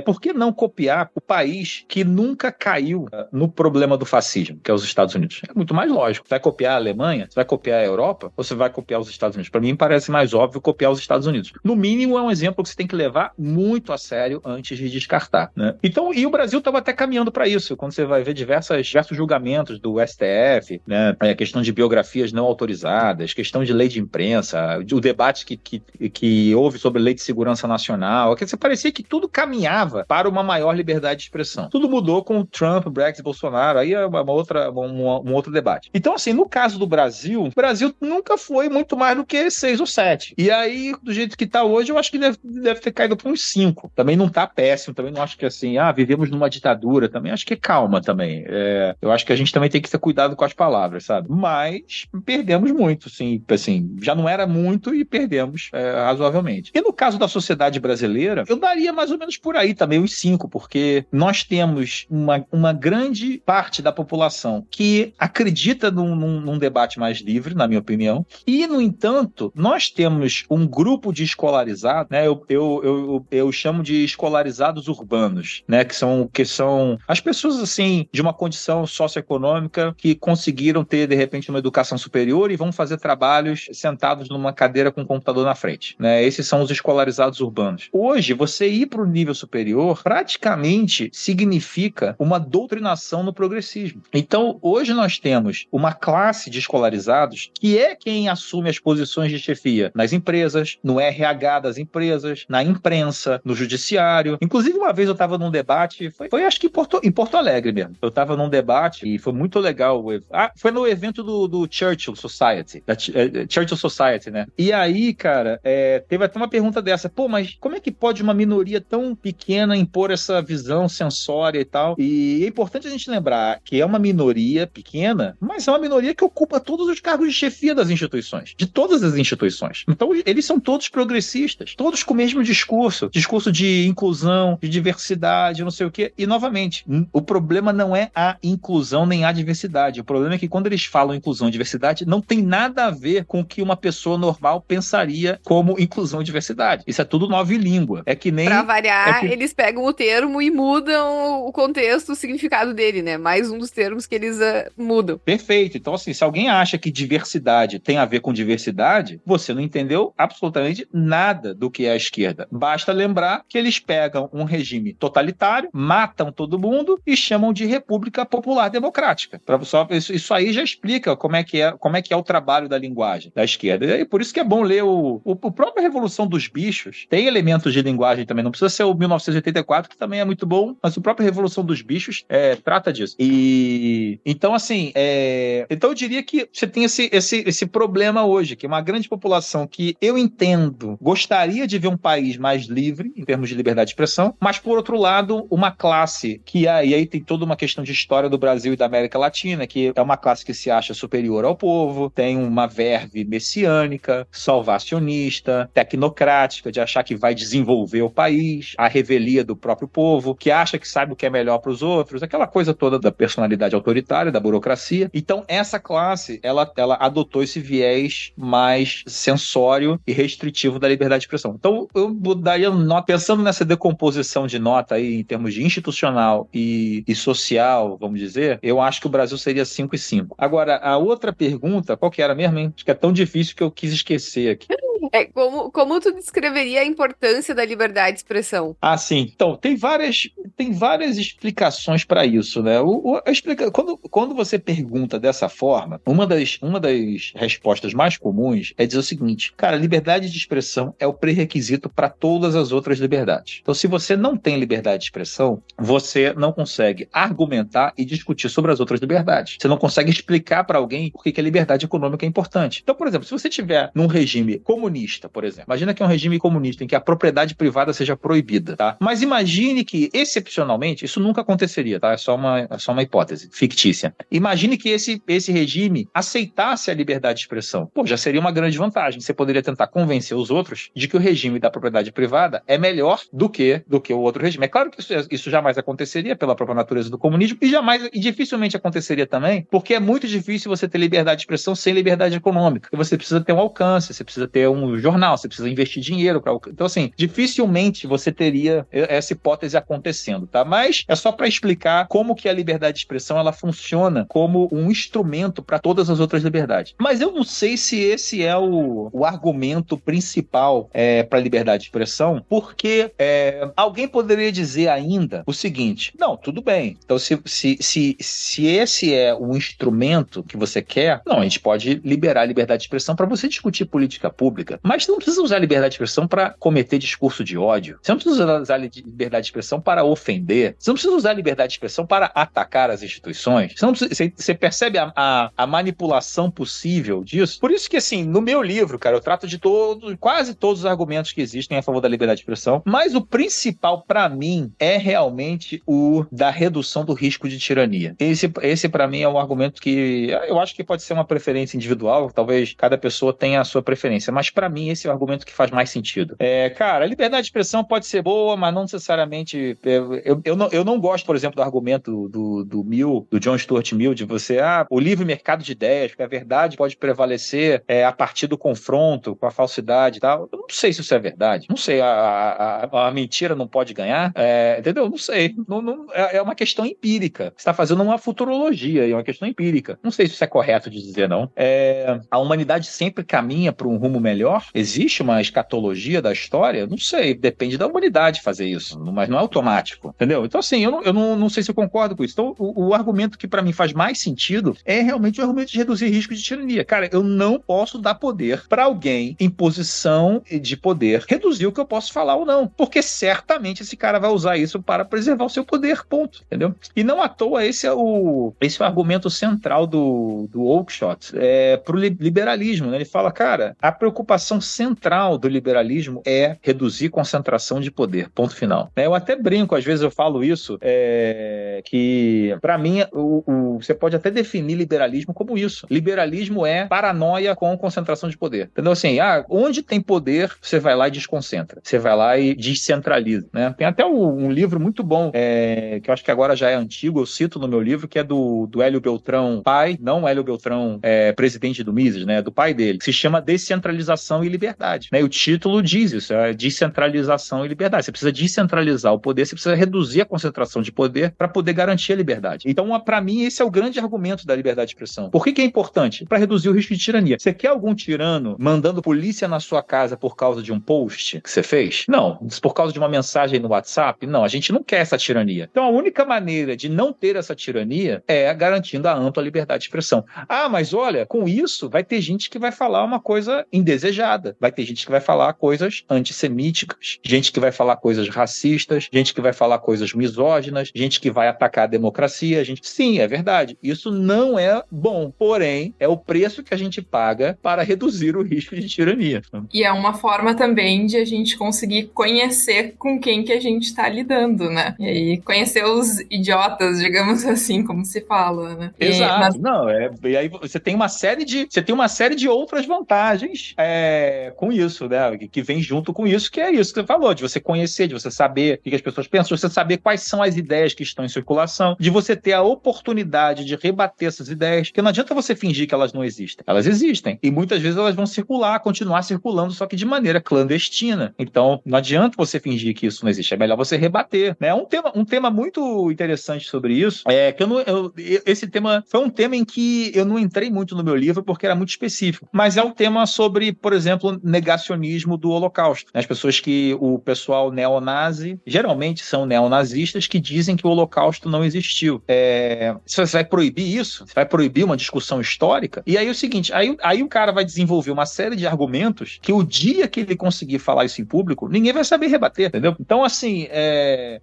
por que não copiar o país que nunca caiu no problema do fascismo, que é os Estados Unidos? É muito mais lógico. Você vai copiar a Alemanha? Você vai copiar a Europa? Ou você vai copiar os Estados Unidos? Para mim, parece mais óbvio copiar os Estados Unidos. No mínimo, é um exemplo que você tem que levar muito a sério antes de descartar, né? Então, e o Brasil estava até caminhando para isso. Quando você vai ver diversos julgamentos do STF, né? A questão de biografias não autorizadas, questão de lei de imprensa, o debate que houve sobre lei de segurança nacional, que parecia que tudo caminhava para uma maior liberdade de expressão. Tudo mudou com o Trump, Brexit, Bolsonaro, aí é um outro debate. Então, assim, no caso do Brasil, o Brasil nunca foi muito mais do que 6 ou 7. E aí, do jeito que está hoje, eu acho que deve ter caído para uns 5. Também não está péssimo, também não acho que assim, vivemos numa ditadura, também acho que calma também. Eu acho que a gente também tem que ter cuidado com as palavras, sabe? Mas perdemos muito, assim, já não era muito e perdemos razoavelmente. E no caso da sociedade brasileira, eu daria mais ou menos por aí também uns 5, porque nós temos uma grande parte da população que acredita num debate mais livre, na minha opinião, e, no entanto, nós temos um grupo de escolarizados, né? Eu chamo de escolarizados urbanos, né? Que são as pessoas, assim, de uma condição socioeconômica que conseguiram ter, de repente, uma educação superior e vão fazer trabalhos sentados numa cadeira com um computador na frente, né? Esses são os escolarizados urbanos. Hoje, você ir para o nível superior praticamente significa uma doutrinação no progressismo. Então, hoje nós temos uma classe de escolarizados que é quem assume as posições de chefia nas empresas, no RH das empresas, na imprensa, no judiciário. Inclusive, uma vez eu estava num debate, foi acho que em Porto Alegre mesmo. Eu estava num debate e foi muito legal. Foi no evento do Churchill Society, da Churchill Society, né? E aí, cara, teve até uma pergunta dessa, mas como é que pode uma minoria tão pequena impor essa visão sensória e tal? E é importante a gente lembrar que é uma minoria pequena, mas é uma minoria que ocupa todos os cargos de chefia das instituições, de todas as instituições. Então, eles são todos progressistas, todos com o mesmo discurso de inclusão, de diversidade, não sei o quê. E, novamente, o problema não é a inclusão nem a diversidade. O problema é que quando eles falam inclusão e diversidade, não tem nada a ver com o que uma pessoa normal pensaria como inclusão e diversidade. Isso é tudo nova língua. É que nem... Pra variar, eles pegam o termo e mudam o contexto, o significado dele, né? Mais um dos termos que eles mudam. Perfeito. Então, assim, se alguém acha que diversidade tem a ver com diversidade, você não entendeu absolutamente nada do que é a esquerda. Basta lembrar que eles pegam um regime totalitário, matam todo mundo e chamam de República Popular Democrática. Isso aí já explica como é que é o trabalho da linguagem da esquerda. E por isso que é bom ler o próprio Revolução dos Bichos. Tem elementos de linguagem também, não precisa ser o 1984, que também é muito bom, mas o próprio Revolução dos Bichos trata disso. E então, assim, então eu diria que você tem esse problema hoje, que é uma grande população que eu entendo, gostaria de ver um país mais livre, em termos de liberdade de expressão, mas, por outro lado, uma classe que, e aí tem toda uma questão de história do Brasil e da América Latina, que é uma classe que se acha superior ao povo, tem uma verve messiânica, salvacionista, tecnocrática, de achar que vai desenvolver o país, a revelia do próprio povo, que acha que sabe o que é melhor para os outros, aquela coisa toda da personalidade autoritária, da burocracia. Então, essa classe, ela adotou esse viés mais sensório e restritivo da liberdade de expressão. Então, eu daria nota, pensando nessa decomposição de nota aí, em termos de institucional e social, vamos dizer, eu acho que o Brasil seria 5 e 5. Agora, a outra pergunta, qual que era mesmo, hein? Acho que é tão difícil que eu quis esquecer aparecer aqui. Como tu descreveria a importância da liberdade de expressão? Ah, sim. Então, tem várias explicações para isso, né? Quando você pergunta dessa forma, uma das respostas mais comuns é dizer o seguinte: cara, liberdade de expressão é o pré-requisito para todas as outras liberdades. Então, se você não tem liberdade de expressão, você não consegue argumentar e discutir sobre as outras liberdades. Você não consegue explicar para alguém por que a liberdade econômica é importante. Então, por exemplo, se você estiver num regime comunista, por exemplo, imagina que é um regime comunista em que a propriedade privada seja proibida, tá? Mas imagine que, excepcionalmente, isso nunca aconteceria, tá? É só uma hipótese fictícia. Imagine que esse regime aceitasse a liberdade de expressão. Pô, já seria uma grande vantagem. Você poderia tentar convencer os outros de que o regime da propriedade privada é melhor do que o outro regime. É claro que isso jamais aconteceria pela própria natureza do comunismo e dificilmente aconteceria também, porque é muito difícil você ter liberdade de expressão sem liberdade econômica. E você precisa ter um alcance, você precisa ter um jornal, você precisa investir dinheiro. Então, assim, dificilmente você teria essa hipótese acontecendo, tá? Mas é só para explicar como que a liberdade de expressão ela funciona como um instrumento para todas as outras liberdades. Mas eu não sei se esse é o argumento principal para a liberdade de expressão, porque alguém poderia dizer ainda o seguinte: não, tudo bem. Então, se esse é o instrumento que você quer, não, a gente pode liberar a liberdade de expressão para você discutir política pública. Mas você não precisa usar a liberdade de expressão para cometer discurso de ódio. Você não precisa usar a liberdade de expressão para ofender. Você não precisa usar a liberdade de expressão para atacar as instituições. Você percebe a manipulação possível disso? Por isso que, assim, no meu livro, cara, eu trato de quase todos os argumentos que existem a favor da liberdade de expressão, mas o principal, para mim, é realmente o da redução do risco de tirania. Esse para mim, é um argumento que eu acho que pode ser uma preferência individual, talvez cada pessoa tenha a sua preferência, mas para mim esse é o argumento que faz mais sentido. Cara, a liberdade de expressão pode ser boa, mas não necessariamente... Eu não gosto, por exemplo, do argumento do John Stuart Mill, de você, o livre mercado de ideias, porque a verdade pode prevalecer a partir do confronto com a falsidade e tal. Eu não sei se isso é verdade. Não sei, a mentira não pode ganhar. Entendeu? Não sei. É uma questão empírica. Você está fazendo uma futurologia, é uma questão empírica. Não sei se isso é correto de dizer, não. A humanidade sempre caminha para um rumo melhor? Existe uma escatologia da história? Não sei. Depende da humanidade fazer isso, mas não é automático. Entendeu? Então, assim, eu não sei se eu concordo com isso. Então, o argumento que para mim faz mais sentido é realmente o argumento de reduzir risco de tirania. Cara, eu não posso dar poder para alguém em posição de poder reduzir o que eu posso falar ou não, porque certamente esse cara vai usar isso para preservar o seu poder, ponto. Entendeu? E não à toa esse é o argumento central do Oakeshott para o liberalismo, né? Ele fala, cara, a preocupação central do liberalismo é reduzir concentração de poder, ponto final. Eu até brinco, às vezes eu falo isso, que para mim você pode até definir liberalismo como isso. Liberalismo é paranoia com concentração de poder. Entendeu? Assim, onde tem poder, você vai lá e desconcentra. Você vai lá e descentraliza, né? Tem até um livro muito bom, que eu acho que agora já é antigo, eu cito no meu livro, que é do Hélio Beltrão pai, não Hélio Beltrão presidente do Mises, né? Do pai dele, que se chama Descentralização e Liberdade, né? E o título diz isso, descentralização e liberdade. Você precisa descentralizar o poder, você precisa reduzir a concentração de poder para poder garantir a liberdade. Então, para mim, esse é o grande argumento da liberdade de expressão. Por que é importante? Para reduzir o risco de tirania. Você quer algum tirano mandando polícia na sua casa por causa de um post que você fez? Não. Por causa de uma mensagem no WhatsApp? Não. A gente não quer essa tirania. Então, a única maneira de não ter essa tirania é garantindo a ampla liberdade de expressão. Mas olha, com isso vai ter gente que vai falar uma coisa indesejada. Vai ter gente que vai falar coisas antissemíticas, gente que vai falar coisas racistas, gente que vai falar coisas misóginas, gente que vai atacar a democracia. Sim, é verdade. Isso não é bom. Porém, é o preço que a gente paga para reduzir o risco de tirania. E é uma forma também de a gente conseguir conhecer com quem que a gente está lidando, né? E aí, conhecer os idiotas, digamos assim, como se fala, né? Exato. E aí você tem uma série de outras vantagens com isso, né? Que vem junto com isso, que é isso que você falou, de você conhecer, de você saber o que as pessoas pensam, de você saber quais são as ideias que estão em circulação, de você ter a oportunidade de rebater essas ideias, porque não adianta você fingir que elas não existem. Elas existem. E muitas vezes elas vão continuar circulando, só que de maneira clandestina. Então, não adianta você fingir que isso não existe. É melhor você rebater, né? Um tema muito interessante sobre isso esse tema foi um tema em que eu não entrei muito no meu livro porque era muito específico, mas é um tema sobre, por exemplo, negacionismo do Holocausto. As pessoas o pessoal neonazi, geralmente são neonazistas que dizem que o Holocausto não existiu. Você vai proibir isso? Você vai proibir uma discussão histórica? E aí é o seguinte, aí o cara vai desenvolver uma série de argumentos que o dia que ele conseguir falar isso em público, ninguém vai saber rebater, entendeu? Então, assim,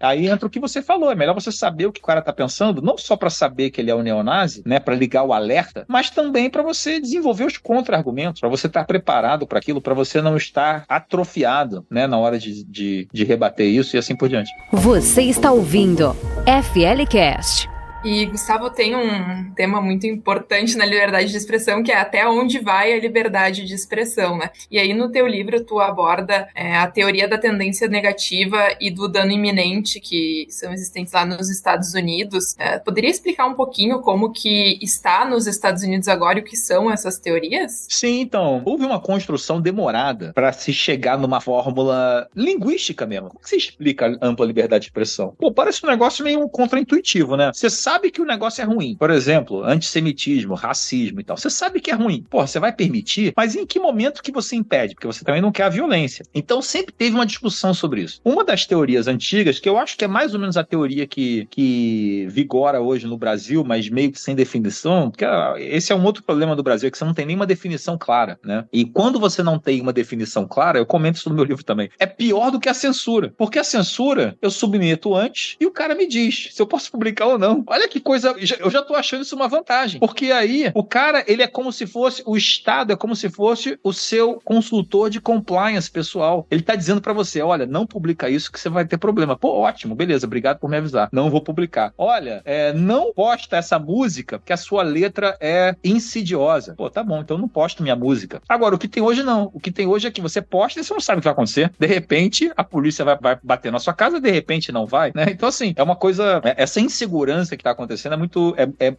aí entra o que você falou, é melhor você saber o que o cara tá pensando, não só para saber que ele é um neonazi, né, para ligar o alerta, mas também para você desenvolver os contra-argumentos, para você estar preparado para aquilo, para você não estar atrofiado, né, na hora de rebater isso e assim por diante. Você está ouvindo FLCast. E Gustavo tem um tema muito importante na liberdade de expressão, que é até onde vai a liberdade de expressão, né? E aí no teu livro tu aborda a teoria da tendência negativa e do dano iminente que são existentes lá nos Estados Unidos. Poderia explicar um pouquinho como que está nos Estados Unidos agora e o que são essas teorias? Sim, então, houve uma construção demorada para se chegar numa fórmula linguística mesmo. Como que se explica a ampla liberdade de expressão? Pô, parece um negócio meio contraintuitivo, né? Você sabe que o negócio é ruim. Por exemplo, antissemitismo, racismo e tal. Você sabe que é ruim. Pô, você vai permitir? Mas em que momento que você impede? Porque você também não quer a violência. Então sempre teve uma discussão sobre isso. Uma das teorias antigas, que eu acho que é mais ou menos a teoria que vigora hoje no Brasil, mas meio que sem definição, porque esse é um outro problema do Brasil, é que você não tem nenhuma definição clara, né? E quando você não tem uma definição clara, eu comento isso no meu livro também, é pior do que a censura. Porque a censura, eu submeto antes e o cara me diz se eu posso publicar ou não. Olha que coisa, eu já tô achando isso uma vantagem. Porque aí, o cara, ele é como se fosse, o Estado é como se fosse o seu consultor de compliance pessoal. Ele tá dizendo pra você, olha, não publica isso que você vai ter problema. Pô, ótimo, beleza, obrigado por me avisar. Não vou publicar. Olha, não posta essa música porque a sua letra é insidiosa. Pô, tá bom, então eu não posto minha música. Agora, o que tem hoje não. O que tem hoje é que você posta e você não sabe o que vai acontecer. De repente, a polícia vai bater na sua casa, de repente não vai, né? Então, assim, é uma coisa, essa insegurança que tá acontecendo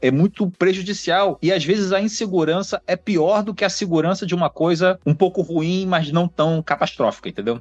é muito prejudicial, e às vezes a insegurança é pior do que a segurança de uma coisa um pouco ruim, mas não tão catastrófica, entendeu?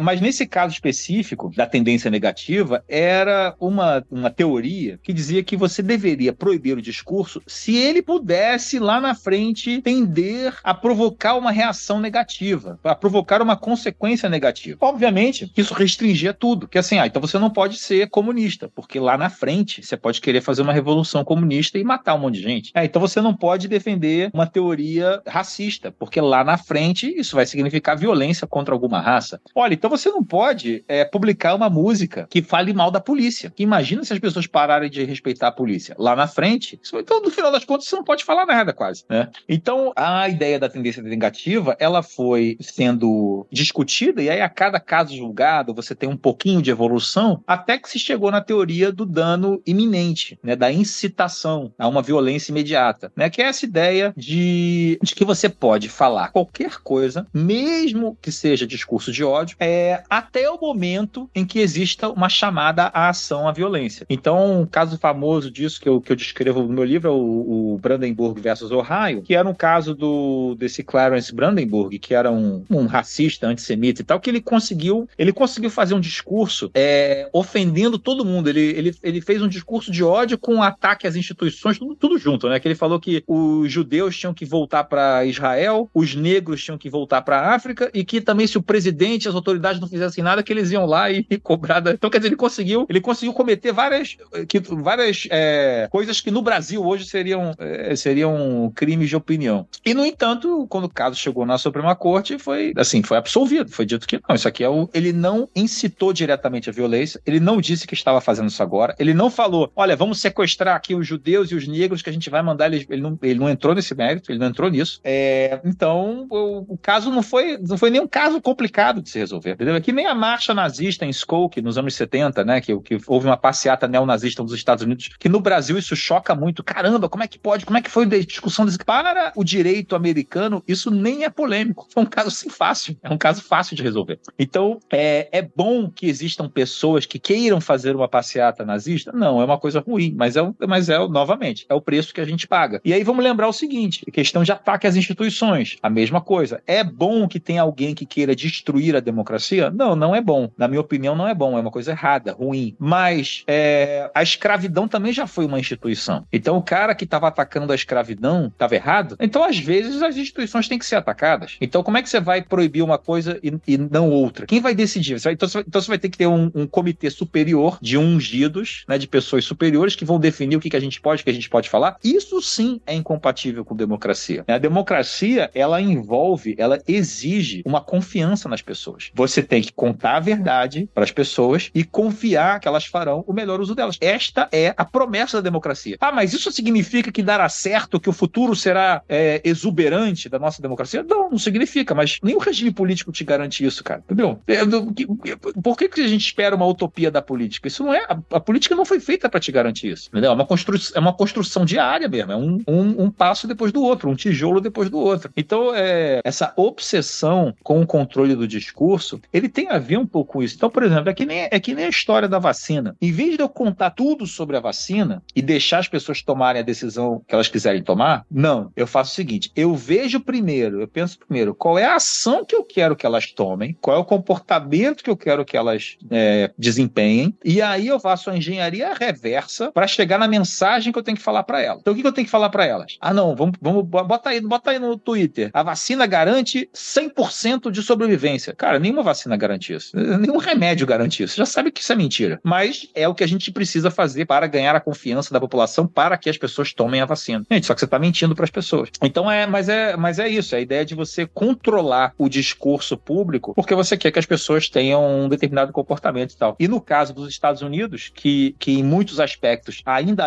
Mas nesse caso específico da tendência negativa, era uma teoria que dizia que você deveria proibir o discurso se ele pudesse lá na frente tender a provocar uma reação negativa, a provocar uma consequência negativa. Obviamente, isso restringia tudo, que assim, então você não pode ser comunista, porque lá na frente você pode querer fazer uma revolução comunista e matar um monte de gente. Então você não pode defender uma teoria racista, porque lá na frente isso vai significar violência contra alguma raça. Olha, então você não pode publicar uma música que fale mal da polícia. Que imagina se as pessoas pararem de respeitar a polícia. Lá na frente, então no final das contas você não pode falar nada quase, né? Então a ideia da tendência negativa, ela foi sendo discutida, e aí a cada caso julgado você tem um pouquinho de evolução, até que se chegou na teoria do dano iminente, né, da incitação a uma violência imediata, né, que é essa ideia de que você pode falar qualquer coisa, mesmo que seja discurso de ódio, até o momento em que exista uma chamada à ação à violência. Então, um caso famoso disso que eu descrevo no meu livro é o Brandenburg versus Ohio, que era um caso desse Clarence Brandenburg, que era um racista, antissemita e tal, que ele conseguiu fazer um discurso ofendendo todo mundo. Ele fez um discurso de ódio com ataque às instituições, tudo junto, né? Que ele falou que os judeus tinham que voltar para Israel, os negros tinham que voltar para a África, e que também se o presidente e as autoridades não fizessem nada, que eles iam lá e cobrar. Então, quer dizer, ele conseguiu cometer várias coisas que no Brasil hoje seriam crimes de opinião. E, no entanto, quando o caso chegou na Suprema Corte, foi absolvido. Foi dito que não, isso aqui ele não incitou diretamente a violência, ele não disse que estava fazendo isso agora, ele não falou, olha, vamos sequestrar aqui os judeus e os negros que a gente vai mandar eles. Ele não entrou nesse mérito, ele não entrou nisso. Então, o caso não foi nem um caso complicado de se resolver, entendeu? É que nem a marcha nazista em Skokie, nos anos 70, né, que houve uma passeata neonazista nos Estados Unidos, que no Brasil isso choca muito. Caramba, como é que pode? Como é que foi a discussão desse? Para o direito americano, isso nem é polêmico. É um caso assim fácil. É um caso fácil de resolver. Então, é bom que existam pessoas que queiram fazer uma passeata nazista? Não, é uma coisa ruim. ruim, mas novamente, é o preço que a gente paga. E aí vamos lembrar o seguinte, questão de ataque às instituições, a mesma coisa. É bom que tenha alguém que queira destruir a democracia? Não, não é bom. Na minha opinião, não é bom, é uma coisa errada, ruim. Mas a escravidão também já foi uma instituição. Então o cara que estava atacando a escravidão estava errado? Então às vezes as instituições têm que ser atacadas. Então como é que você vai proibir uma coisa e não outra? Quem vai decidir? Então você vai ter que ter um comitê superior de ungidos, né, de pessoas superiores que vão definir o que a gente pode, o que a gente pode falar. Isso sim é incompatível com democracia. A democracia, ela exige uma confiança nas pessoas. Você tem que contar a verdade para as pessoas e confiar que elas farão o melhor uso delas. Esta é a promessa da democracia. Ah, mas isso significa que dará certo, que o futuro será exuberante da nossa democracia? Não significa, mas nenhum regime político te garante isso, cara. Entendeu? Por que a gente espera uma utopia da política? Isso não é... A política não foi feita para te garantir isso. Entendeu? É uma construção diária mesmo. É um passo depois do outro, um tijolo depois do outro. Então, essa obsessão com o controle do discurso, ele tem a ver um pouco com isso. Então, por exemplo, é que nem a história da vacina. Em vez de eu contar tudo sobre a vacina e deixar as pessoas tomarem a decisão que elas quiserem tomar, não. Eu faço o seguinte, eu penso primeiro, qual é a ação que eu quero que elas tomem, qual é o comportamento que eu quero que elas desempenhem, e aí eu faço a engenharia reversa para chegar na mensagem que eu tenho que falar para elas. Então, o que eu tenho que falar para elas? Ah, não, vamos bota aí no Twitter. A vacina garante 100% de sobrevivência. Cara, nenhuma vacina garante isso. Nenhum remédio garante isso. Você já sabe que isso é mentira. Mas é o que a gente precisa fazer para ganhar a confiança da população para que as pessoas tomem a vacina. Gente, só que você está mentindo para as pessoas. Então, mas é isso. É a ideia de você controlar o discurso público porque você quer que as pessoas tenham um determinado comportamento e tal. E no caso dos Estados Unidos, que em muitos aspectos ainda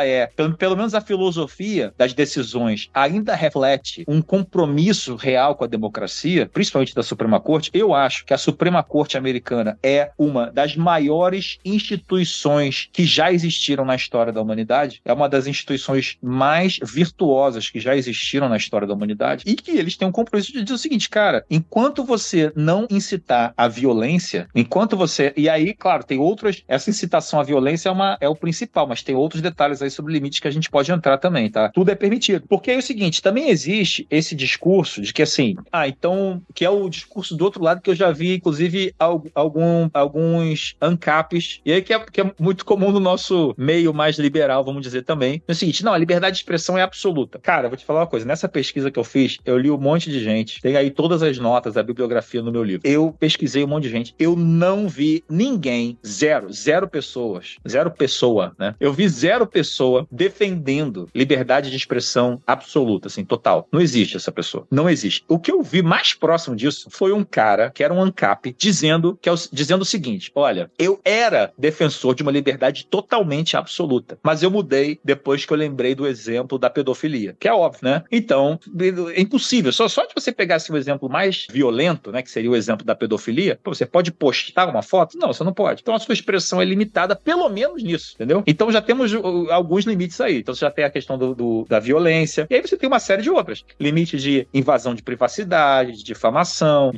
pelo menos a filosofia das decisões ainda reflete um compromisso real com a democracia, principalmente da Suprema Corte, eu acho que a Suprema Corte americana é uma das maiores instituições que já existiram na história da humanidade, é uma das instituições mais virtuosas que já existiram na história da humanidade, e que eles têm um compromisso de dizer o seguinte, cara, enquanto você não incitar a violência, e aí, claro, tem outras, essa incitação à violência é o principal, mas tem outros detalhes aí sobre limites que a gente pode entrar também, tá? Tudo é permitido. Porque é o seguinte, também existe esse discurso de que assim, então, que é o discurso do outro lado que eu já vi, inclusive, alguns ANCAPs, e aí que é muito comum no nosso meio mais liberal, vamos dizer também. É o seguinte, não, a liberdade de expressão é absoluta. Cara, eu vou te falar uma coisa, nessa pesquisa que eu fiz, eu li um monte de gente, tem aí todas as notas, a bibliografia no meu livro. Eu pesquisei um monte de gente, eu não vi ninguém, zero pessoa, né? Eu vi zero pessoa defendendo liberdade de expressão absoluta, assim, total. Não existe essa pessoa. Não existe. O que eu vi mais próximo disso foi um cara, que era um ANCAP, dizendo o seguinte, olha, eu era defensor de uma liberdade totalmente absoluta, mas eu mudei depois que eu lembrei do exemplo da pedofilia, que é óbvio, né? Então, é impossível. Só de você pegar assim, um exemplo mais violento, né, que seria o exemplo da pedofilia, você pode postar uma foto? Não, você não pode. Então a sua expressão é limitada, pelo menos nisso, entendeu? Então já temos alguns limites aí. Então você já tem a questão da violência, e aí você tem uma série de outras. Limite de invasão de privacidade, de difamação,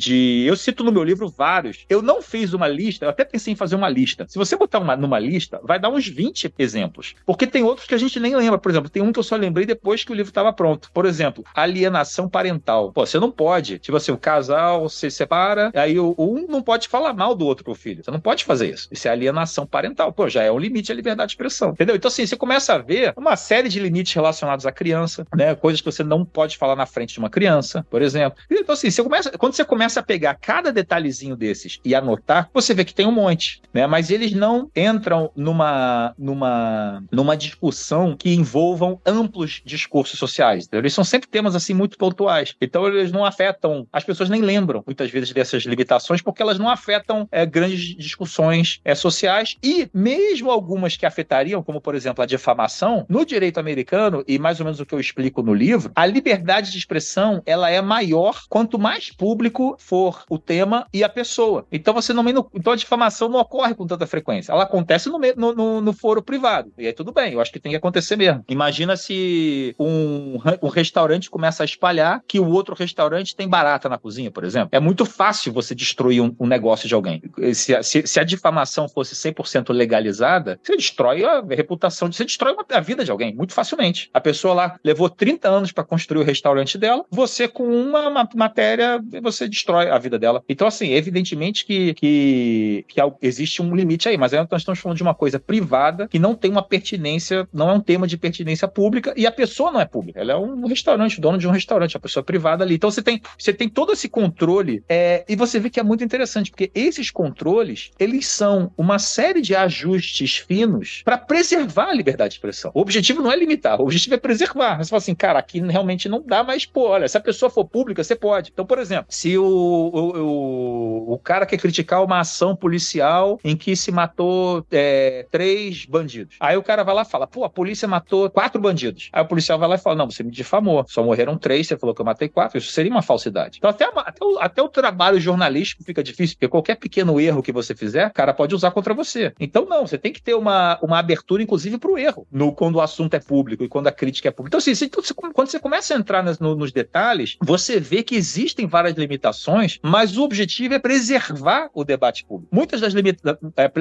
eu cito no meu livro vários. Eu não fiz uma lista, eu até pensei em fazer uma lista. Se você botar numa lista, vai dar uns 20 exemplos. Porque tem outros que a gente nem lembra. Por exemplo, tem um que eu só lembrei depois que o livro estava pronto. Por exemplo, alienação parental. Pô, você não pode. Tipo assim, o casal se separa, aí um não pode falar mal do outro pro filho. Você não pode fazer isso. Isso é alienação parental. Pô, já é um limite à liberdade de expressão. Entendeu? Então, assim, você começa a ver uma série de limites relacionados à criança, né? Coisas que você não pode falar na frente de uma criança, por exemplo. Então, assim, quando você começa a pegar cada detalhezinho desses e anotar, você vê que tem um monte, né? Mas eles não entram numa discussão que envolvam amplos discursos sociais. Entendeu? Eles são sempre temas, assim, muito pontuais. Então, eles não afetam... As pessoas nem lembram, muitas vezes, dessas limitações, porque elas não afetam grandes discussões sociais, e mesmo algumas que afetariam, como, por exemplo, a difamação, no direito americano, e mais ou menos o que eu explico no livro, a liberdade de expressão, ela é maior quanto mais público for o tema e a pessoa. Então, então a difamação não ocorre com tanta frequência. Ela acontece no foro privado. E aí tudo bem, eu acho que tem que acontecer mesmo. Imagina se um restaurante começa a espalhar que o outro restaurante tem barata na cozinha, por exemplo. É muito fácil você destruir um negócio de alguém. Se a difamação fosse 100% legalizada, você destrói reputação, você destrói a vida de alguém muito facilmente. A pessoa lá levou 30 anos para construir o restaurante dela, você com uma matéria, você destrói a vida dela. Então, assim, evidentemente que existe um limite aí, mas aí nós estamos falando de uma coisa privada que não tem uma pertinência, não é um tema de pertinência pública, e a pessoa não é pública, ela é um restaurante, dono de um restaurante, a pessoa é privada ali. Então você tem todo esse controle, e você vê que é muito interessante, porque esses controles, eles são uma série de ajustes finos para preservar a liberdade de expressão. O objetivo não é limitar, o objetivo é preservar. Você fala assim, cara, aqui realmente não dá, mas, pô, olha, se a pessoa for pública, você pode. Então, por exemplo, se o cara quer criticar uma ação policial em que se matou 3 bandidos. Aí o cara vai lá e fala, pô, a polícia matou 4 bandidos. Aí o policial vai lá e fala, não, você me difamou, só morreram 3, você falou que eu matei 4, isso seria uma falsidade. Então até o trabalho jornalístico fica difícil, porque qualquer pequeno erro que você fizer, o cara pode usar contra você. Então não, você tem que ter uma abertura, inclusive, para o erro, quando o assunto é público e quando a crítica é pública. Então, assim, quando você começa a entrar nos detalhes, você vê que existem várias limitações, mas o objetivo é preservar o debate público. Muitas das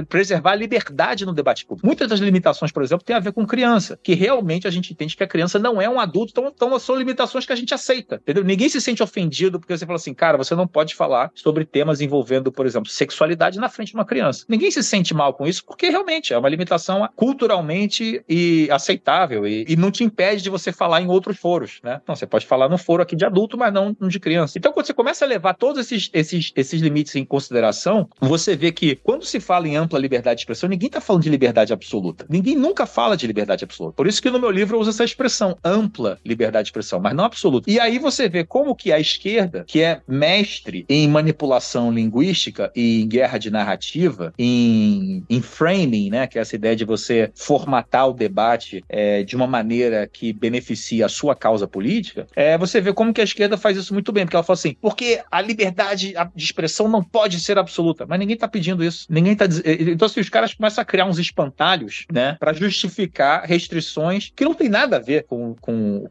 preservar a liberdade no debate público. Muitas das limitações, por exemplo, tem a ver com criança, que realmente a gente entende que a criança não é um adulto, então são limitações que a gente aceita, entendeu? Ninguém se sente ofendido porque você fala assim, cara, você não pode falar sobre temas envolvendo, por exemplo, sexualidade na frente de uma criança. Ninguém se sente mal com isso, porque realmente é uma limitação culturalmente aceitável e não te impede de você falar em outros foros, né? Então, você pode falar no foro aqui de adulto, mas não de criança. Então, quando você começa a levar todos esses limites em consideração, você vê que quando se fala em ampla liberdade de expressão, ninguém está falando de liberdade absoluta. Ninguém nunca fala de liberdade absoluta. Por isso que no meu livro eu uso essa expressão, ampla liberdade de expressão, mas não absoluta. E aí você vê como que a esquerda, que é mestre em manipulação linguística e em guerra de narrativa, em framing, né, que é essa ideia de você formatar o debate de uma maneira que beneficia a sua causa política, você vê como que a esquerda faz isso muito bem, porque ela fala assim, porque a liberdade de expressão não pode ser absoluta, mas ninguém está pedindo isso. Ninguém tá então, assim, os caras começam a criar uns espantalhos, né, para justificar restrições que não tem nada a ver com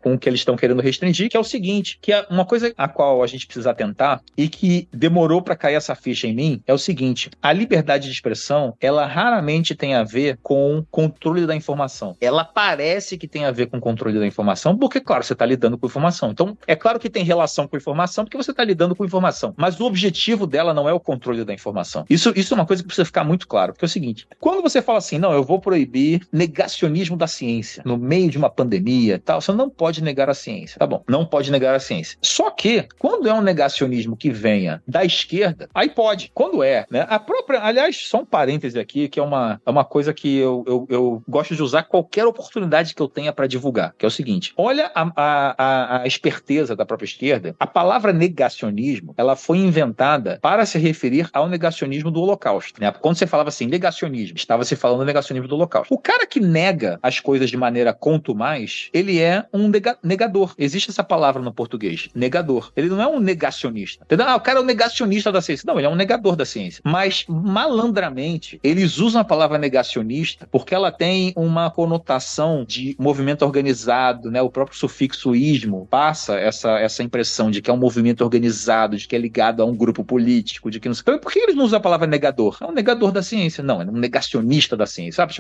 o que eles estão querendo restringir, que é o seguinte, que é uma coisa a qual a gente precisa atentar e que demorou para cair essa ficha em mim, é o seguinte, a liberdade de expressão, ela raramente tem a ver com controle da informação. Ela parece que tem a ver com controle da informação, porque, claro, você está lidando com informação. Então, é claro que tem relação com informação, porque você está lidando com informação. Mas o objetivo dela não é o controle da informação. Isso é uma coisa que precisa ficar muito claro, porque é o seguinte, quando você fala assim, não, eu vou proibir negacionismo da ciência, no meio de uma pandemia e tal, você não pode negar a ciência. Tá bom, não pode negar a ciência. Só que, quando é um negacionismo que venha da esquerda, aí pode. Quando né? A própria, aliás, só um parêntese aqui, que é uma coisa que eu gosto de usar qualquer oportunidade que eu tenha para divulgar, que é o seguinte, olha a esperteza da própria esquerda, a palavra negacionismo, ela foi inventada para se referir ao negacionismo do Holocausto, né? Quando você falava assim, negacionismo, estava se falando negacionismo do Holocausto. O cara que nega as coisas de maneira contumaz, ele é um negador. Existe essa palavra no português, negador. Ele não é um negacionista. Entendeu? O cara é um negacionista da ciência. Não, ele é um negador da ciência. Mas, malandramente, eles usam a palavra negacionista porque ela tem uma conotação de movimento organizado, né? O próprio sufixo ismo passa essa impressão de que é um movimento organizado, de que é ligado a um grupo político, de que não sei. Então, por que eles não usam a palavra negador? É um negador da ciência. Não, é um negacionista da ciência, sabe?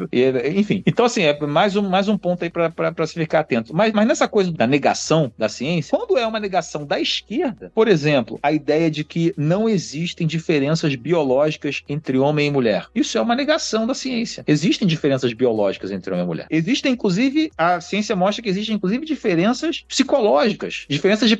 Enfim. Então, assim, é mais um ponto aí para se ficar atento. Mas nessa coisa da negação da ciência, quando é uma negação da esquerda, por exemplo, a ideia de que não existem diferenças biológicas entre homem e mulher. Isso é uma negação da ciência. Existem diferenças biológicas entre homem e mulher. Existem, inclusive, a ciência mostra que existem, inclusive, diferenças psicológicas, diferenças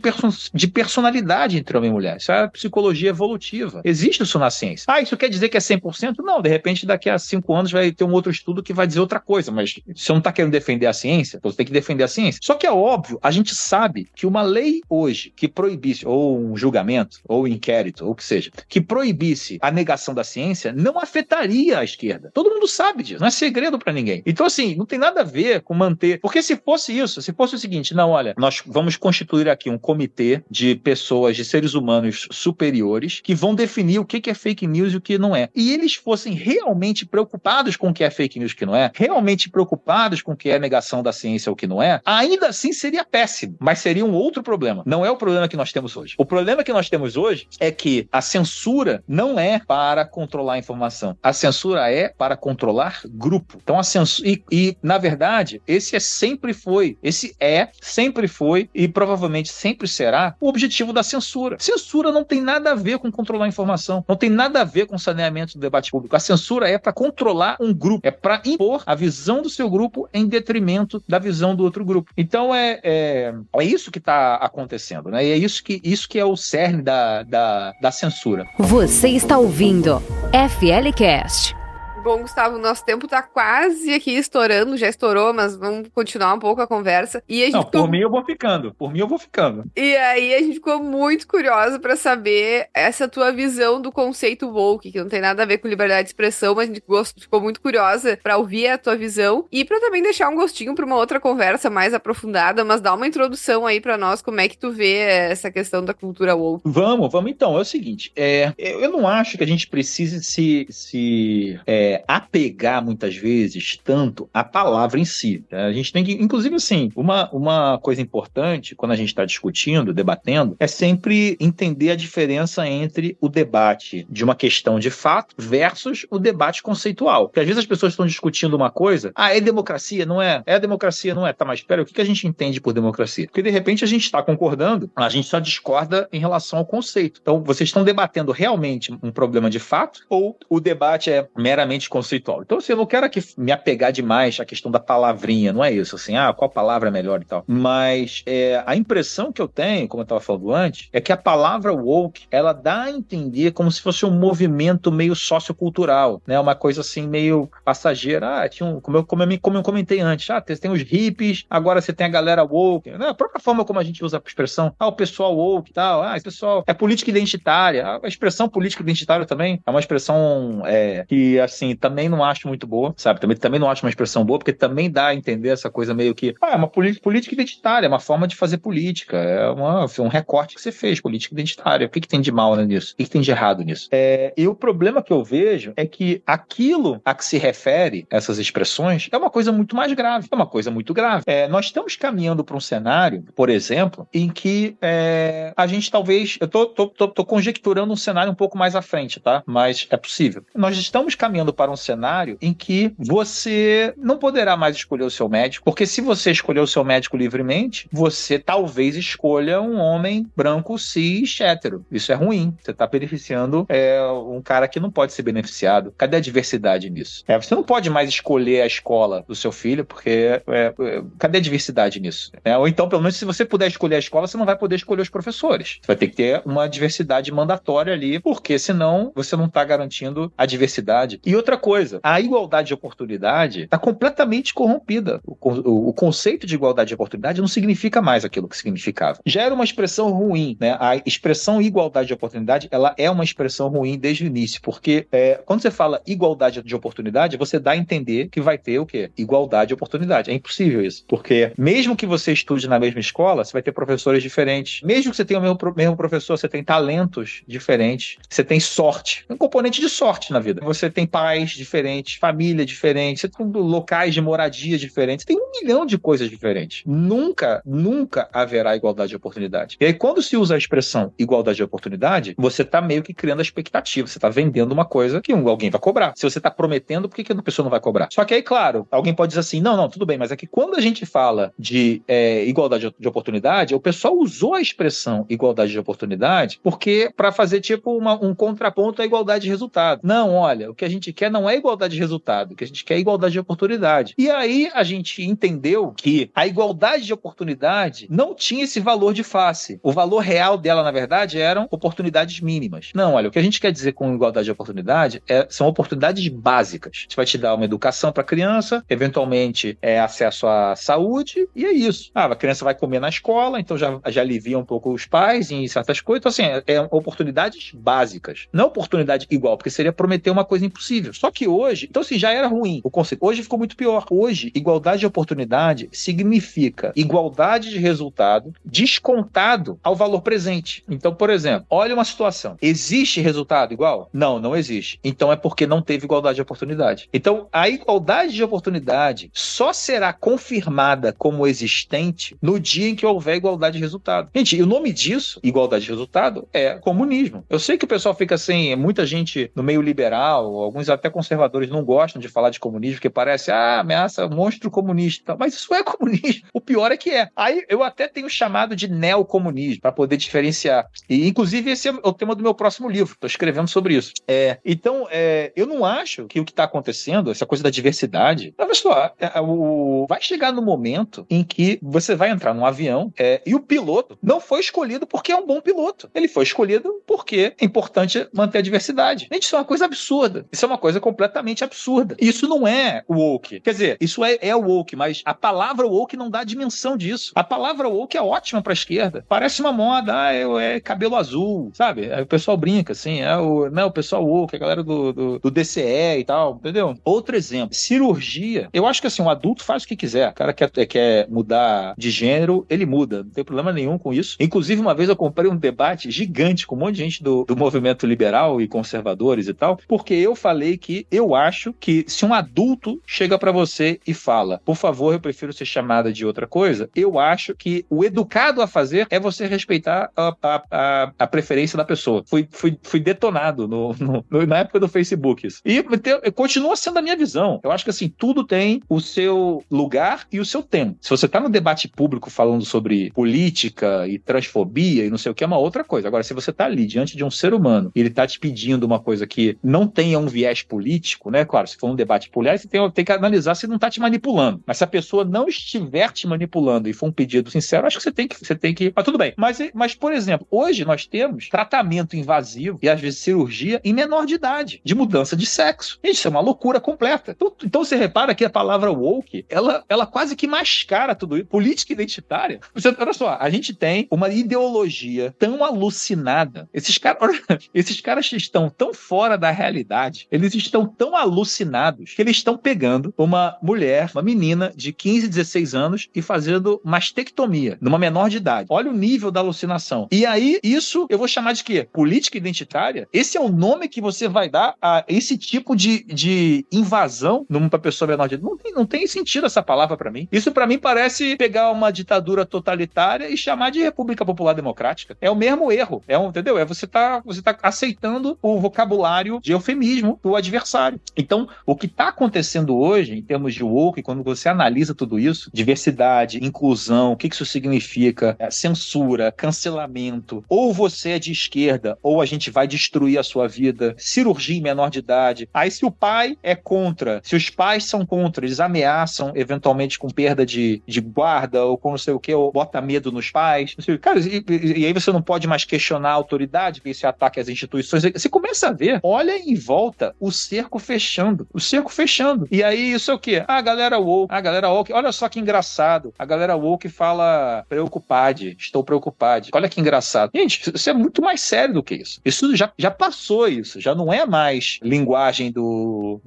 de personalidade entre homem e mulher. Isso é a psicologia evolutiva. Existe isso na ciência. Isso quer dizer que é 100%? Não, de repente, daqui a 5 anos vai ter um outro estudo que vai dizer outra coisa, mas se você não está querendo defender a ciência, você tem que defender a ciência. Só que é óbvio, a gente sabe que uma lei hoje que proibisse, ou um julgamento, ou um inquérito, ou o que seja, que proibisse a negação da ciência, não afetaria a esquerda. Todo mundo sabe disso, não é segredo para ninguém. Então, assim, não tem nada a ver com manter... Porque se fosse isso, se fosse o seguinte, não, olha, nós vamos constituir aqui um comitê de pessoas, de seres humanos superiores, que vão definir o que é fake news e o que não é. E eles fossem realmente preocupados com o que é fake news e o que não é, realmente preocupados com o que é negação da ciência ou o que não é, ainda assim seria péssimo, mas seria um outro problema. Não é o problema que nós temos hoje. O problema que nós temos hoje é que a censura não é para controlar a informação. A censura é para controlar grupo. Então Então, a censura... E, na verdade, esse sempre foi e provavelmente sempre será o objetivo da censura. Censura não tem nada a ver com controlar a informação, não tem nada a ver com saneamento do debate público. A censura é para controlar um grupo, é para impor a visão do seu grupo em detrimento da visão do outro grupo. Então, é isso que está acontecendo, né? E é isso que é o cerne da censura. Você está ouvindo FLCast. Bom, Gustavo, nosso tempo tá quase aqui estourando, já estourou, mas vamos continuar um pouco a conversa. E a gente por mim eu vou ficando. E aí a gente ficou muito curiosa pra saber essa tua visão do conceito woke, que não tem nada a ver com liberdade de expressão, mas a gente ficou muito curiosa pra ouvir a tua visão e pra também deixar um gostinho pra uma outra conversa mais aprofundada, mas dá uma introdução aí pra nós, como é que tu vê essa questão da cultura woke. Vamos então, é o seguinte, eu não acho que a gente precise se apegar muitas vezes tanto à palavra em si. Tá? A gente tem que, inclusive assim, uma coisa importante quando a gente está discutindo, debatendo, é sempre entender a diferença entre o debate de uma questão de fato versus o debate conceitual. Porque às vezes as pessoas estão discutindo uma coisa, é democracia, não é? É democracia, não é? Tá, mas espera, o que a gente entende por democracia? Porque de repente a gente está concordando, a gente só discorda em relação ao conceito. Então, vocês estão debatendo realmente um problema de fato ou o debate é meramente conceitual. Então, assim, eu não quero aqui me apegar demais à questão da palavrinha, não é isso, assim, qual palavra é melhor e tal. Mas a impressão que eu tenho, como eu estava falando antes, é que a palavra woke, ela dá a entender como se fosse um movimento meio sociocultural, né? Uma coisa assim, meio passageira. Como eu comentei antes, tem os hippies, agora você tem a galera woke, né? A própria forma como a gente usa a expressão, o pessoal woke e tal, o pessoal é política identitária, a expressão política identitária também é uma expressão que, assim, também não acho muito boa, sabe? Também não acho uma expressão boa, porque também dá a entender essa coisa meio que, é uma política identitária, é uma forma de fazer política, é um recorte que você fez, política identitária. O que tem de mal nisso? O que tem de errado nisso? E o problema que eu vejo é que aquilo a que se refere essas expressões é uma coisa muito mais grave, nós estamos caminhando para um cenário, por exemplo, em que a gente talvez, eu tô conjecturando um cenário um pouco mais à frente, tá? Mas é possível. Nós estamos caminhando para um cenário em que você não poderá mais escolher o seu médico, porque se você escolher o seu médico livremente, você talvez escolha um homem branco, cis, hétero. Isso é ruim. Você está beneficiando um cara que não pode ser beneficiado. Cadê a diversidade nisso? Você não pode mais escolher a escola do seu filho, porque cadê a diversidade nisso? Ou então, pelo menos, se você puder escolher a escola, você não vai poder escolher os professores. Você vai ter que ter uma diversidade mandatória ali, porque senão você não está garantindo a diversidade. E outra coisa, a igualdade de oportunidade está completamente corrompida. O conceito de igualdade de oportunidade não significa mais aquilo que significava. Já era uma expressão ruim, né? A expressão igualdade de oportunidade, ela é uma expressão ruim desde o início, porque quando você fala igualdade de oportunidade, você dá a entender que vai ter o quê? Igualdade de oportunidade. É impossível isso, porque mesmo que você estude na mesma escola, você vai ter professores diferentes. Mesmo que você tenha o mesmo professor, você tem talentos diferentes, você tem sorte, um componente de sorte na vida. Você tem pais diferentes, família diferente, você tem locais de moradia diferentes, você tem 1 milhão de coisas diferentes. Nunca haverá igualdade de oportunidade. E aí, quando se usa a expressão igualdade de oportunidade, você está meio que criando a expectativa, você está vendendo uma coisa que alguém vai cobrar. Se você está prometendo, por que a pessoa não vai cobrar? Só que aí, claro, alguém pode dizer assim, não, tudo bem, mas é que quando a gente fala de igualdade de oportunidade, o pessoal usou a expressão igualdade de oportunidade porque para fazer tipo um contraponto à igualdade de resultado. Não, olha, o que a gente quer não é igualdade de resultado, o que a gente quer é igualdade de oportunidade. E aí a gente entendeu que a igualdade de oportunidade não tinha esse valor de face. O valor real dela, na verdade, eram oportunidades mínimas. Não, olha, o que a gente quer dizer com igualdade de oportunidade são oportunidades básicas. A gente vai te dar uma educação para a criança, eventualmente acesso à saúde, e é isso. A criança vai comer na escola, então já alivia um pouco os pais em certas coisas. Então, assim, oportunidades básicas. Não oportunidade igual, porque seria prometer uma coisa impossível. Só que hoje, então assim, já era ruim o conceito. Hoje ficou muito pior. Hoje, igualdade de oportunidade significa igualdade de resultado descontado ao valor presente. Então, por exemplo, olha uma situação. Existe resultado igual? Não existe. Então é porque não teve igualdade de oportunidade. Então, a igualdade de oportunidade só será confirmada como existente no dia em que houver igualdade de resultado. Gente, e o nome disso, igualdade de resultado, é comunismo. Eu sei que o pessoal fica assim, muita gente no meio liberal, alguns até até conservadores não gostam de falar de comunismo, porque parece, ameaça monstro comunista. Mas isso é comunismo. O pior é que é. Aí eu até tenho chamado de neocomunismo, para poder diferenciar. E, inclusive, esse é o tema do meu próximo livro. Estou escrevendo sobre isso. Então, eu não acho que o que está acontecendo, essa coisa da diversidade, olha só, vai chegar no momento em que você vai entrar num avião e o piloto não foi escolhido porque é um bom piloto. Ele foi escolhido porque é importante manter a diversidade. Gente, isso é uma coisa absurda. Isso é uma coisa completamente absurda. Isso não é woke. Quer dizer, isso é woke, mas a palavra woke não dá a dimensão disso. A palavra woke é ótima para a esquerda. Parece uma moda, é cabelo azul, sabe? Aí o pessoal brinca, assim, o pessoal woke, a galera do DCE e tal, entendeu? Outro exemplo, cirurgia. Eu acho que assim, um adulto faz o que quiser. O cara quer mudar de gênero, ele muda. Não tem problema nenhum com isso. Inclusive, uma vez eu comprei um debate gigante com um monte de gente do movimento liberal e conservadores e tal, porque eu falei que eu acho que se um adulto chega pra você e fala, por favor, eu prefiro ser chamada de outra coisa, eu acho que o educado a fazer é você respeitar a preferência da pessoa. Fui detonado na época do Facebook isso. E continua sendo a minha visão. Eu acho que assim, tudo tem o seu lugar e o seu tempo. Se você tá no debate público falando sobre política e transfobia e não sei o que, é uma outra coisa. Agora, se você tá ali diante de um ser humano e ele tá te pedindo uma coisa que não tenha um viés político, né? Claro, se for um debate político, você tem que analisar se não tá te manipulando. Mas se a pessoa não estiver te manipulando e for um pedido sincero, acho que você tem que... Mas tudo bem. Mas, por exemplo, hoje nós temos tratamento invasivo e às vezes cirurgia em menor de idade, de mudança de sexo. Gente, isso é uma loucura completa. Então você repara que a palavra woke, ela quase que mascara tudo isso. Política identitária. Olha só, a gente tem uma ideologia tão alucinada. Esses caras estão tão fora da realidade, eles estão tão alucinados que eles estão pegando uma mulher, uma menina de 15, 16 anos e fazendo mastectomia numa menor de idade. Olha o nível da alucinação. E aí, isso eu vou chamar de quê? Política identitária? Esse é o nome que você vai dar a esse tipo de invasão numa pessoa menor de idade? Não tem sentido essa palavra pra mim. Isso pra mim parece pegar uma ditadura totalitária e chamar de República Popular Democrática. É o mesmo erro. Entendeu? Você tá aceitando o vocabulário de eufemismo do adversário. Então, o que está acontecendo hoje, em termos de woke, quando você analisa tudo isso, diversidade, inclusão, o que isso significa, censura, cancelamento, ou você é de esquerda, ou a gente vai destruir a sua vida, cirurgia em menor de idade. Aí, se o pai é contra, se os pais são contra, eles ameaçam, eventualmente, com perda de guarda, ou com não sei o que, ou bota medo nos pais. Cara, e aí você não pode mais questionar a autoridade, porque isso é ataque às instituições. Você começa a ver, olha em volta, o cerco fechando. E aí, isso é o quê? A galera woke, olha só que engraçado. A galera woke fala estou preocupado. Olha que engraçado. Gente, isso é muito mais sério do que isso. Isso já passou isso. Já não é mais linguagem do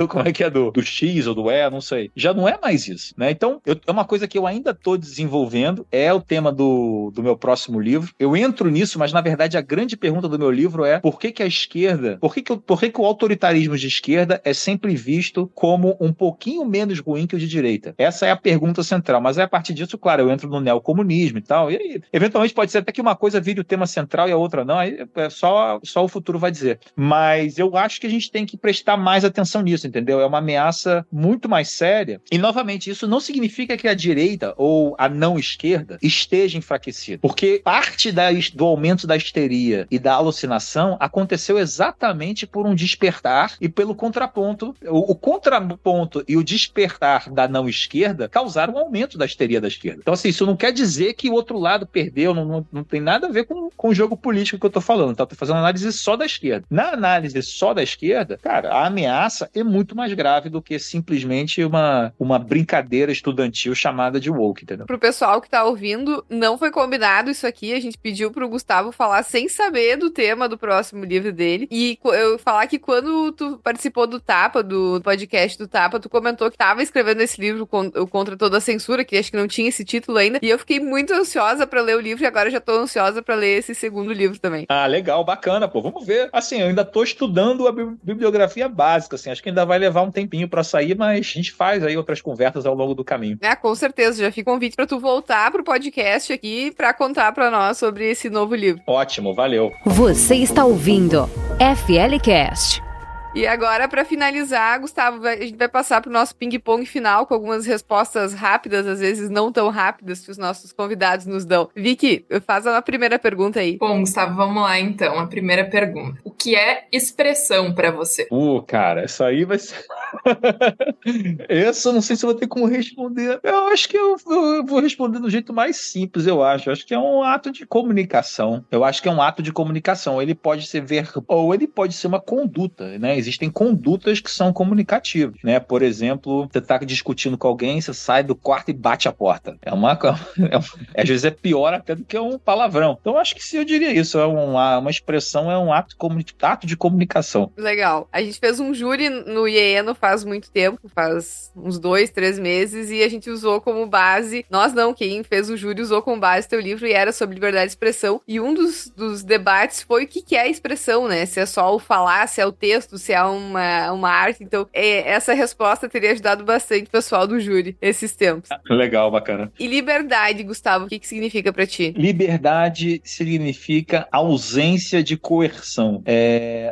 como é que é? Do X ou do E, não sei. Já não é mais isso, né? Então, é uma coisa que eu ainda estou desenvolvendo. É o tema do meu próximo livro. Eu entro nisso, mas na verdade a grande pergunta do meu livro é por que a esquerda, por que o autoritarismo de esquerda é sempre visto como um pouquinho menos ruim que o de direita? Essa é a pergunta central. Mas aí, a partir disso, claro, eu entro no neocomunismo e tal. E aí, eventualmente pode ser até que uma coisa vire o tema central e a outra não. Aí só o futuro vai dizer. Mas eu acho que a gente tem que prestar mais atenção nisso, entendeu? É uma ameaça muito mais séria. E, novamente, isso não significa que a direita ou a não esquerda esteja enfraquecida. Porque parte do aumento da histeria e da alucinação aconteceu exatamente por um despertar e pelo contraponto. O contraponto e o despertar da não esquerda causaram um aumento da histeria da esquerda. Então, assim, isso não quer dizer que o outro lado perdeu, não tem nada a ver com o jogo político que eu tô falando, tá? Eu tô fazendo análise só da esquerda. Na análise só da esquerda, cara, a ameaça é muito mais grave do que simplesmente uma brincadeira estudantil chamada de woke, entendeu? Pro pessoal que tá ouvindo, não foi combinado isso aqui, a gente pediu pro Gustavo falar sem saber do tema do próximo livro dele, e eu falar que quando tu participou do Tapa, do podcast do Tapa, tu comentou que tava escrevendo esse livro contra toda a censura, que acho que não tinha esse título ainda, e eu fiquei muito ansiosa pra ler o livro, e agora já tô ansiosa pra ler esse segundo livro também. Ah, legal, bacana, pô, vamos ver. Assim, eu ainda tô estudando a bibliografia básica, assim, acho que ainda vai levar um tempinho pra sair, mas a gente faz aí outras conversas ao longo do caminho. Com certeza, já fica um convite pra tu voltar pro podcast aqui pra contar pra nós sobre esse novo livro. Ótimo, valeu. Você está ouvindo FL Cast. E agora, pra finalizar, Gustavo, a gente vai passar pro nosso ping-pong final com algumas respostas rápidas, às vezes não tão rápidas, que os nossos convidados nos dão. Vicky, faz a primeira pergunta aí. Bom, Gustavo, vamos lá então. A primeira pergunta. O que é expressão pra você? Cara, essa aí vai ser... Essa eu não sei se eu vou ter como responder. Eu acho que eu vou responder do jeito mais simples, eu acho. Eu acho que é um ato de comunicação. Ele pode ser ou ele pode ser uma conduta, né? Existem condutas que são comunicativas, né? Por exemplo, você tá discutindo com alguém, você sai do quarto e bate a porta. Às vezes é pior até do que um palavrão. Então, acho que eu diria isso. Uma expressão é um ato de comunicação. Legal. A gente fez um júri no IEE não faz muito tempo, faz uns 2, 3 meses, e a gente usou como base, quem fez o júri usou como base teu livro, e era sobre liberdade de expressão, e um dos debates foi o que é a expressão, né? Se é só o falar, se é o texto, se é uma arte. Então, essa resposta teria ajudado bastante o pessoal do júri esses tempos. Legal, bacana. E liberdade, Gustavo, o que significa pra ti? Liberdade significa ausência de coerção.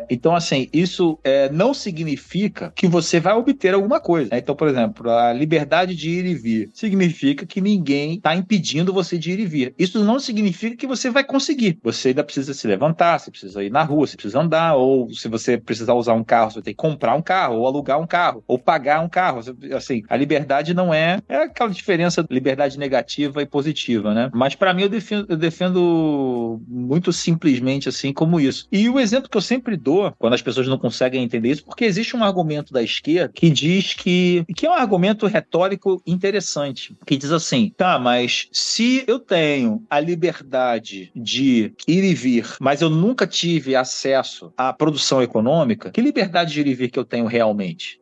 Então, assim, isso não significa que você vai obter alguma coisa, né? Então, por exemplo, a liberdade de ir e vir significa que ninguém está impedindo você de ir e vir. Isso não significa que você vai conseguir. Você ainda precisa se levantar, você precisa ir na rua, você precisa andar, ou se você precisar usar um carro, você vai ter que comprar um carro, ou alugar um carro, ou pagar um carro. Assim, a liberdade não é aquela diferença de liberdade negativa e positiva, né? Mas para mim eu defendo muito simplesmente assim como isso. E o exemplo que eu sempre dou quando as pessoas não conseguem entender isso, porque existe um argumento da esquerda que diz que é um argumento retórico interessante, que diz assim, tá, mas se eu tenho a liberdade de ir e vir, mas eu nunca tive acesso à produção econômica, que liberdade de ir e vir que eu tenho realmente?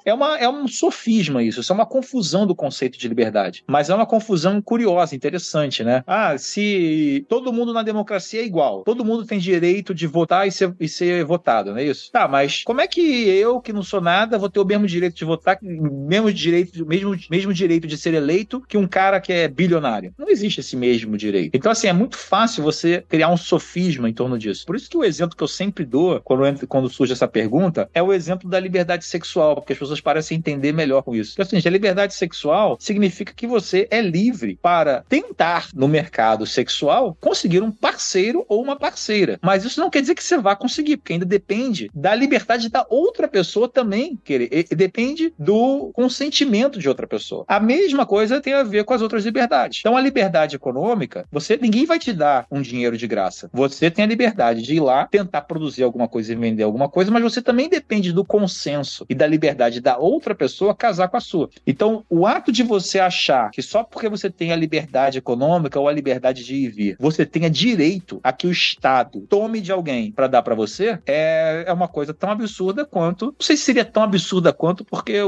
É um sofisma isso é uma confusão do conceito de liberdade, mas é uma confusão curiosa, interessante, né? Se todo mundo na democracia é igual, todo mundo tem direito de votar e ser votado, não é isso? Tá, mas como é que eu, que não sou nada, vou ter o mesmo direito de votar, mesmo direito de ser eleito que um cara que é bilionário? Não existe esse mesmo direito. Então, assim, é muito fácil você criar um sofisma em torno disso. Por isso que o exemplo que eu sempre dou quando surge essa pergunta é o exemplo da liberdade sexual, porque as pessoas parecem entender melhor com isso. Porque, assim, a liberdade sexual significa que você é livre para tentar, no mercado sexual, conseguir um parceiro ou uma parceira. Mas isso não quer dizer que você vá conseguir, porque ainda depende da liberdade da outra pessoa também querer. Depende do consentimento de outra pessoa. A mesma coisa tem a ver com as outras liberdades. Então, a liberdade econômica, ninguém vai te dar um dinheiro de graça. Você tem a liberdade de ir lá, tentar produzir alguma coisa e vender alguma coisa, mas você também depende do consenso e da liberdade da outra pessoa casar com a sua. Então, o ato de você achar que só porque você tem a liberdade econômica ou a liberdade de ir e vir, você tenha direito a que o Estado tome de alguém para dar para você, é uma coisa tão absurda quanto... Não sei se seria tão absurda quanto, porque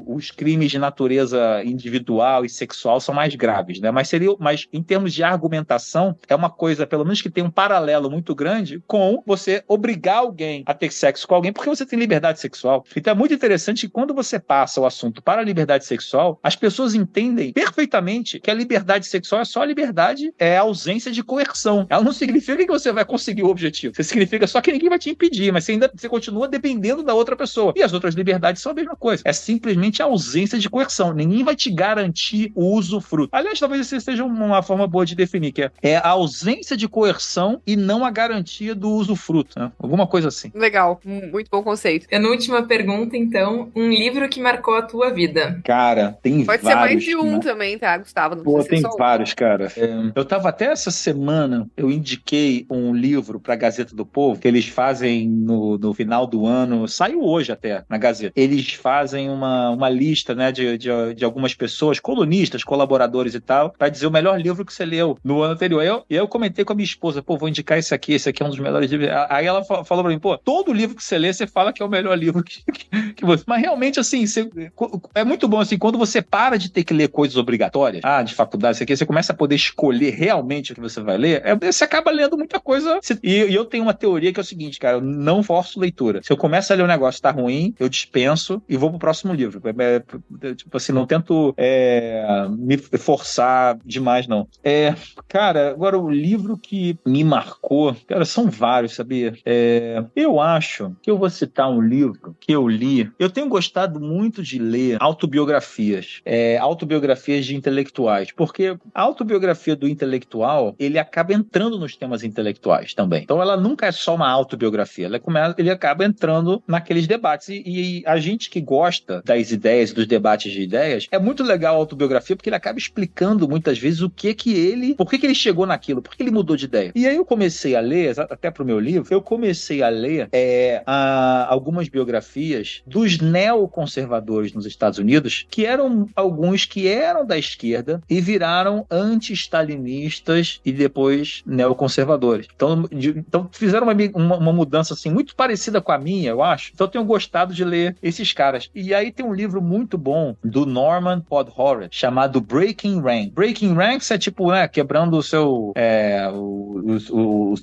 os crimes de natureza individual e sexual são mais graves, né? Mas em termos de argumentação, é uma coisa, pelo menos, que tem um paralelo muito grande com você obrigar alguém a ter sexo com alguém porque você tem liberdade sexual. Então é muito interessante que quando você passa o assunto para a liberdade sexual, as pessoas entendem perfeitamente que a liberdade sexual é só a liberdade, é a ausência de coerção. Ela não significa que você vai conseguir o objetivo. Isso significa só que ninguém vai te impedir, mas você continua dependendo da outra pessoa. E as outras liberdades são a mesma coisa. É simplesmente a ausência de coerção. Ninguém vai te garantir o usufruto. Aliás, talvez isso seja uma forma boa de definir, que é a ausência de coerção e não a garantia do usufruto, né? Alguma coisa assim. Legal. Muito bom conceito. Penúltima pergunta, então. Um livro que marcou a tua vida? Cara, tem Pode vários. Pode ser mais de um, né? Também, tá, Gustavo? Não Pô, tem só vários, cara. Eu tava até essa semana, eu indiquei um livro pra Gazeta do Povo, que eles fazem no final do ano, saiu hoje até na Gazeta. Eles fazem uma lista, né, de algumas pessoas, colunistas, colaboradores e tal, pra dizer o melhor livro que você leu no ano anterior. Eu comentei com a minha esposa, vou indicar esse aqui é um dos melhores livros. Aí ela falou pra mim, todo livro que você lê, você fala que é o melhor livro que você... Mas realmente, assim, é muito bom, assim, quando você para de ter que ler coisas obrigatórias, de faculdade, isso aqui, você começa a poder escolher realmente o que você vai ler, você acaba lendo muita coisa. E eu tenho uma teoria que é o seguinte, cara, eu não forço leitura. Se eu começo a ler um negócio tá ruim, eu dispenso e vou pro próximo livro. Tipo assim, não tento me forçar demais, não. Cara, agora o livro que me marcou, cara, são vários, sabia? Eu acho que eu vou citar um livro que eu li. Eu tenho gostado muito de ler autobiografias de intelectuais, porque a autobiografia do intelectual, ele acaba entrando nos temas intelectuais também. Então ela nunca é só uma autobiografia, ele acaba entrando naqueles debates. E a gente que gosta das ideias, dos debates de ideias, é muito legal a autobiografia, porque ele acaba explicando muitas vezes por que ele chegou naquilo, por que ele mudou de ideia. E aí eu comecei a ler, até pro meu livro, eu comecei a ler algumas biografias dos neoconservadores nos Estados Unidos, que eram alguns que eram da esquerda e viraram anti-stalinistas e depois neoconservadores. Então fizeram uma mudança assim, muito parecida com a minha, eu acho. Então eu tenho gostado de ler esses caras. E aí tem um livro muito bom do Norman Podhoretz, chamado Breaking Ranks. Breaking Ranks é tipo, quebrando o seu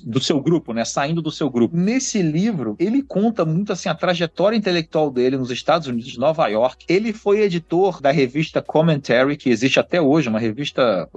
do seu grupo, saindo do seu grupo. Nesse livro, ele conta muito assim a trajetória intelectual dele nos Estados Unidos, Nova York. Ele foi editor da revista Commentary, que existe até hoje, uma revista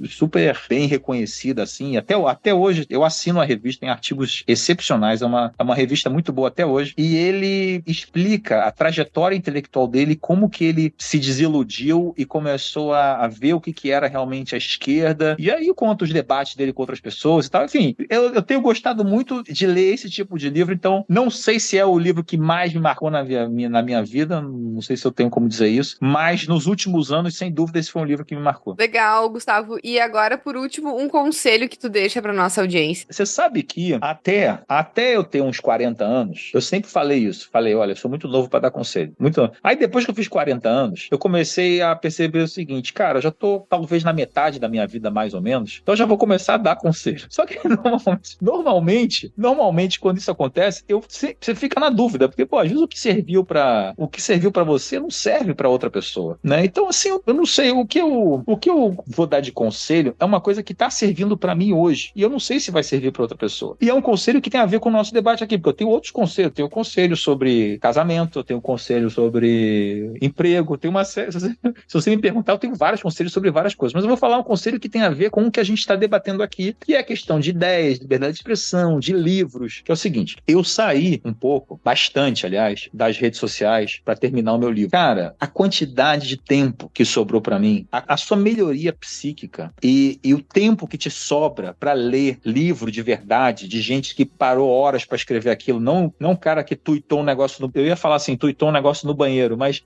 super bem reconhecida, assim. Até hoje, eu assino a revista, tem artigos excepcionais, é uma revista muito boa até hoje. E ele explica a trajetória intelectual dele, como que ele se desiludiu e começou a ver o que era realmente a esquerda. E aí conta os debates dele com outras pessoas e tal. Enfim, eu tenho gostado muito de ler esse tipo de livro, então não sei se é o livro que mais me marcou na minha vida, não sei se eu tenho como dizer isso, mas nos últimos anos, sem dúvida, esse foi um livro que me marcou. Legal, Gustavo. E agora, por último, um conselho que tu deixa pra nossa audiência. Você sabe que até eu ter uns 40 anos, eu sempre falei isso. Falei, olha, eu sou muito novo pra dar conselho. Muito novo. Aí depois que eu fiz 40 anos, eu comecei a perceber o seguinte, cara, eu já tô talvez na metade da minha vida, mais ou menos, então eu já vou começar a dar conselho. Só que normalmente quando isso acontece, você fica na dúvida, porque, às vezes o que serviu pra você não serve pra outra pessoa, né? Então, assim, eu não sei, o que eu vou dar de conselho é uma coisa que tá servindo pra mim hoje, e eu não sei se vai servir pra outra pessoa. E é um conselho que tem a ver com o nosso debate aqui, porque eu tenho outros conselhos, eu tenho conselho sobre casamento, eu tenho conselho sobre emprego, tenho uma série, se você me perguntar, eu tenho vários conselhos sobre várias coisas, mas eu vou falar um conselho que tem a ver com o que a gente está debatendo aqui, que é a questão de ideias, liberdade de expressão, de livros, que é o seguinte, eu saí bastante, aliás, das redes sociais para terminar o meu livro. Cara, a quantidade de tempo que sobrou para mim, a sua melhoria psíquica e o tempo que te sobra para ler livro de verdade, de gente que parou horas para escrever aquilo, não um cara que tuitou um negócio, eu ia falar assim, tuitou um negócio no banheiro, mas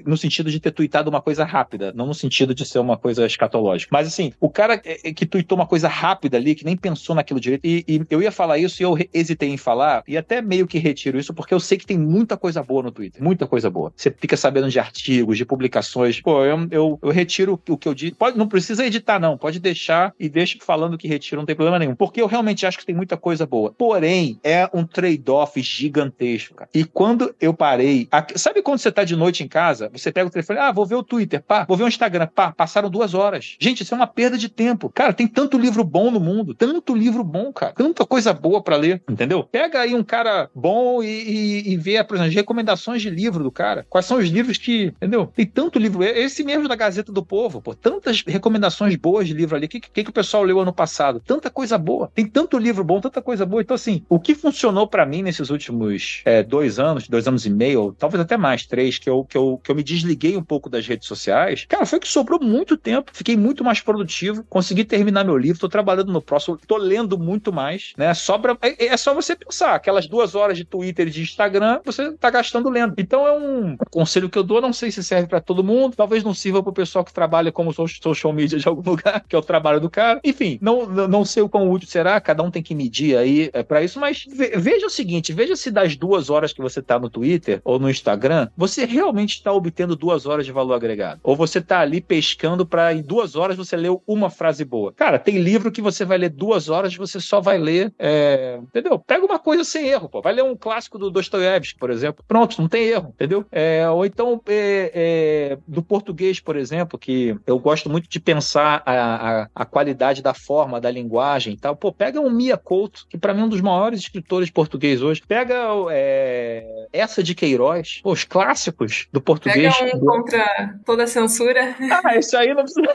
no sentido de ter tuitado uma coisa rápida, não no sentido de ser uma coisa escatológica. Mas assim, o cara que tuitou uma coisa rápida ali, que nem pensou naquilo direito, e eu ia falar isso e eu hesitei em falar, e até meio que retiro isso, porque eu sei que tem muita coisa boa no Twitter, muita coisa boa. Você fica sabendo de artigos, de publicações, eu retiro o que eu disse, não precisa editar não, pode deixar e deixa falando que retiro, não tem problema nenhum, porque eu realmente acho que tem muita coisa boa. Porém, é um trade-off gigantesco, cara. E quando eu parei, sabe quando você tá de noite em casa, você pega o telefone, vou ver o Twitter, vou ver o Instagram, passaram 2 horas. Gente, isso é uma perda de tempo. Cara, tem tanto livro bom no mundo, tanto livro bom, cara, tanta coisa boa pra ler, entendeu? Pega aí um cara bom e vê, por exemplo, as recomendações de livro do cara. Quais são os livros que, entendeu? Tem tanto livro, esse mesmo da Gazeta do Povo, tantas recomendações boas de livro ali. O que o pessoal leu ano passado? Tanta coisa boa. Tem tanto livro bom, tanta coisa boa. Então, assim, o que funcionou pra mim nesses últimos 2 anos e meio, talvez até mais, 3, que eu me desliguei um pouco das redes sociais, cara, foi que sobrou muito tempo, fiquei muito mais produtivo, consegui terminar meu livro, tô trabalhando no próximo, tô lendo muito mais, né? É só você pensar, aquelas 2 horas de Twitter e de Instagram, você tá gastando lendo. Então é um conselho que eu dou, não sei se serve pra todo mundo, talvez não sirva pro pessoal que trabalha como social media de algum lugar, que é o trabalho do cara. Enfim, não sei o quão útil será, cada um tem que medir aí pra isso, mas veja o seguinte, veja se das 2 horas que você tá no Twitter ou no Instagram, você realmente está obtendo 2 horas de valor agregado. Ou você tá ali pescando pra em 2 horas você leu uma frase boa. Cara, tem livro que você vai ler 2 horas e você só vai ler, entendeu? Pega uma coisa sem erro, vai ler um clássico do Dostoiévski, por exemplo. Pronto, não tem erro, entendeu? Ou então do português, por exemplo, que eu gosto muito de pensar a qualidade da forma, da linguagem e tal. Pega um Mia Couto, que pra mim é um dos maiores escritores português hoje. Pega essa de Queiroz, os clássicos do português. Pega um contra toda a censura. Isso aí não precisa.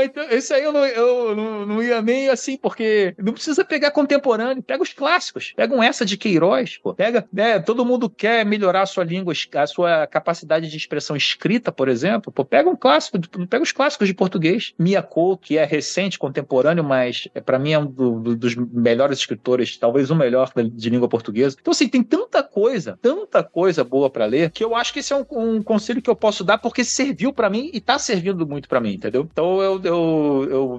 Então, isso aí eu não ia nem assim, porque não precisa pegar contemporâneo. Pega os clássicos. Pegam essa de Queiroz, pô. Pega, né, todo mundo quer melhorar a sua língua, a sua capacidade de expressão escrita, por exemplo. Pô, pega um clássico, pega os clássicos de português. Mia Couto, que é recente, contemporâneo, mas para mim é um dos melhores escritores, talvez o melhor de língua portuguesa. Então, assim, tem tanta coisa boa para ler, que eu acho que esse é um conselho que eu posso dar, porque serviu para mim e tá servindo muito para mim, entendeu? Então,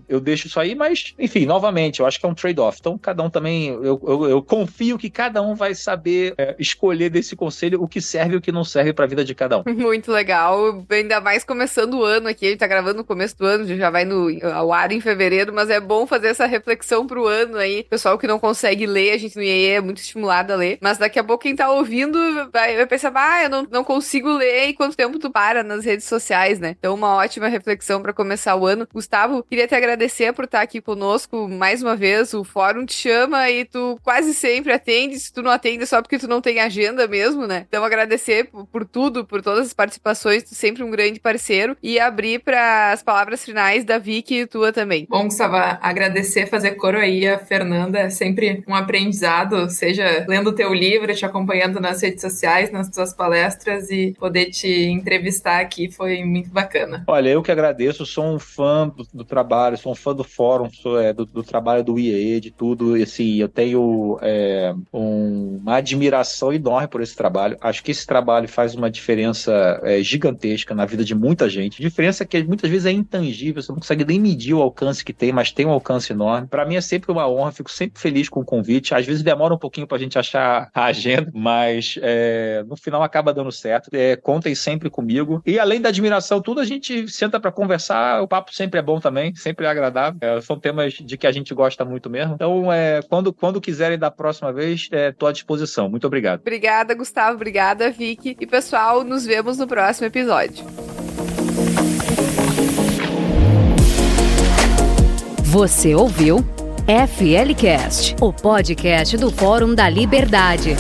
eu deixo isso aí, mas, enfim, novamente, eu acho que é um trade-off. Então, cada um também, eu confio que cada um vai saber escolher desse conselho o que serve e o que não serve para a vida de cada um. Muito legal, ainda mais começando o ano aqui, a gente tá gravando no começo do ano, já vai ao ar em fevereiro, mas é bom fazer essa reflexão pro ano aí. Pessoal que não consegue ler, a gente no IE é muito estimulado a ler, mas daqui a pouco quem tá ouvindo vai pensar, eu não consigo ler, e quanto tempo tu para nas redes sociais, né? Então, uma ótima reflexão pra começar o ano. Gustavo, queria te agradecer por estar aqui conosco mais uma vez. O fórum te chama e tu quase sempre atende. Se tu não atende é só porque tu não tem agenda mesmo, né? Então, agradecer por tudo, por todas as participações, tu sempre um grande parceiro, e abrir para as palavras finais da Vicky e tua também. Bom, Gustavo, agradecer, fazer coro aí a Fernanda, é sempre um aprendizado, seja lendo o teu livro, te acompanhando nas redes sociais, nas tuas palestras, e poder te entrevistar aqui foi muito bacana. Olha, eu que agradeço, sou um fã do trabalho, sou um fã do fórum, do trabalho do IEE, de tudo, e assim, eu tenho uma admiração enorme por esse trabalho. Acho que esse trabalho faz uma diferença gigantesca na vida de muita gente. Diferença que muitas vezes é intangível, você não consegue nem medir o alcance que tem, mas tem um alcance enorme. Para mim é sempre uma honra, fico sempre feliz com o convite. Às vezes demora um pouquinho pra gente achar a agenda, mas no final acaba dando certo. Contem sempre comigo. E além da admiração, tudo a gente senta para conversar, o papo sempre é bom também, sempre é agradável. São temas de que a gente gosta muito mesmo. Então, quando quiserem da próxima vez, estou à disposição. Muito obrigado. Obrigada, Gustavo. Obrigada, Vicky. E, pessoal, nos vemos no próximo episódio. Você ouviu FLcast, o podcast do Fórum da Liberdade.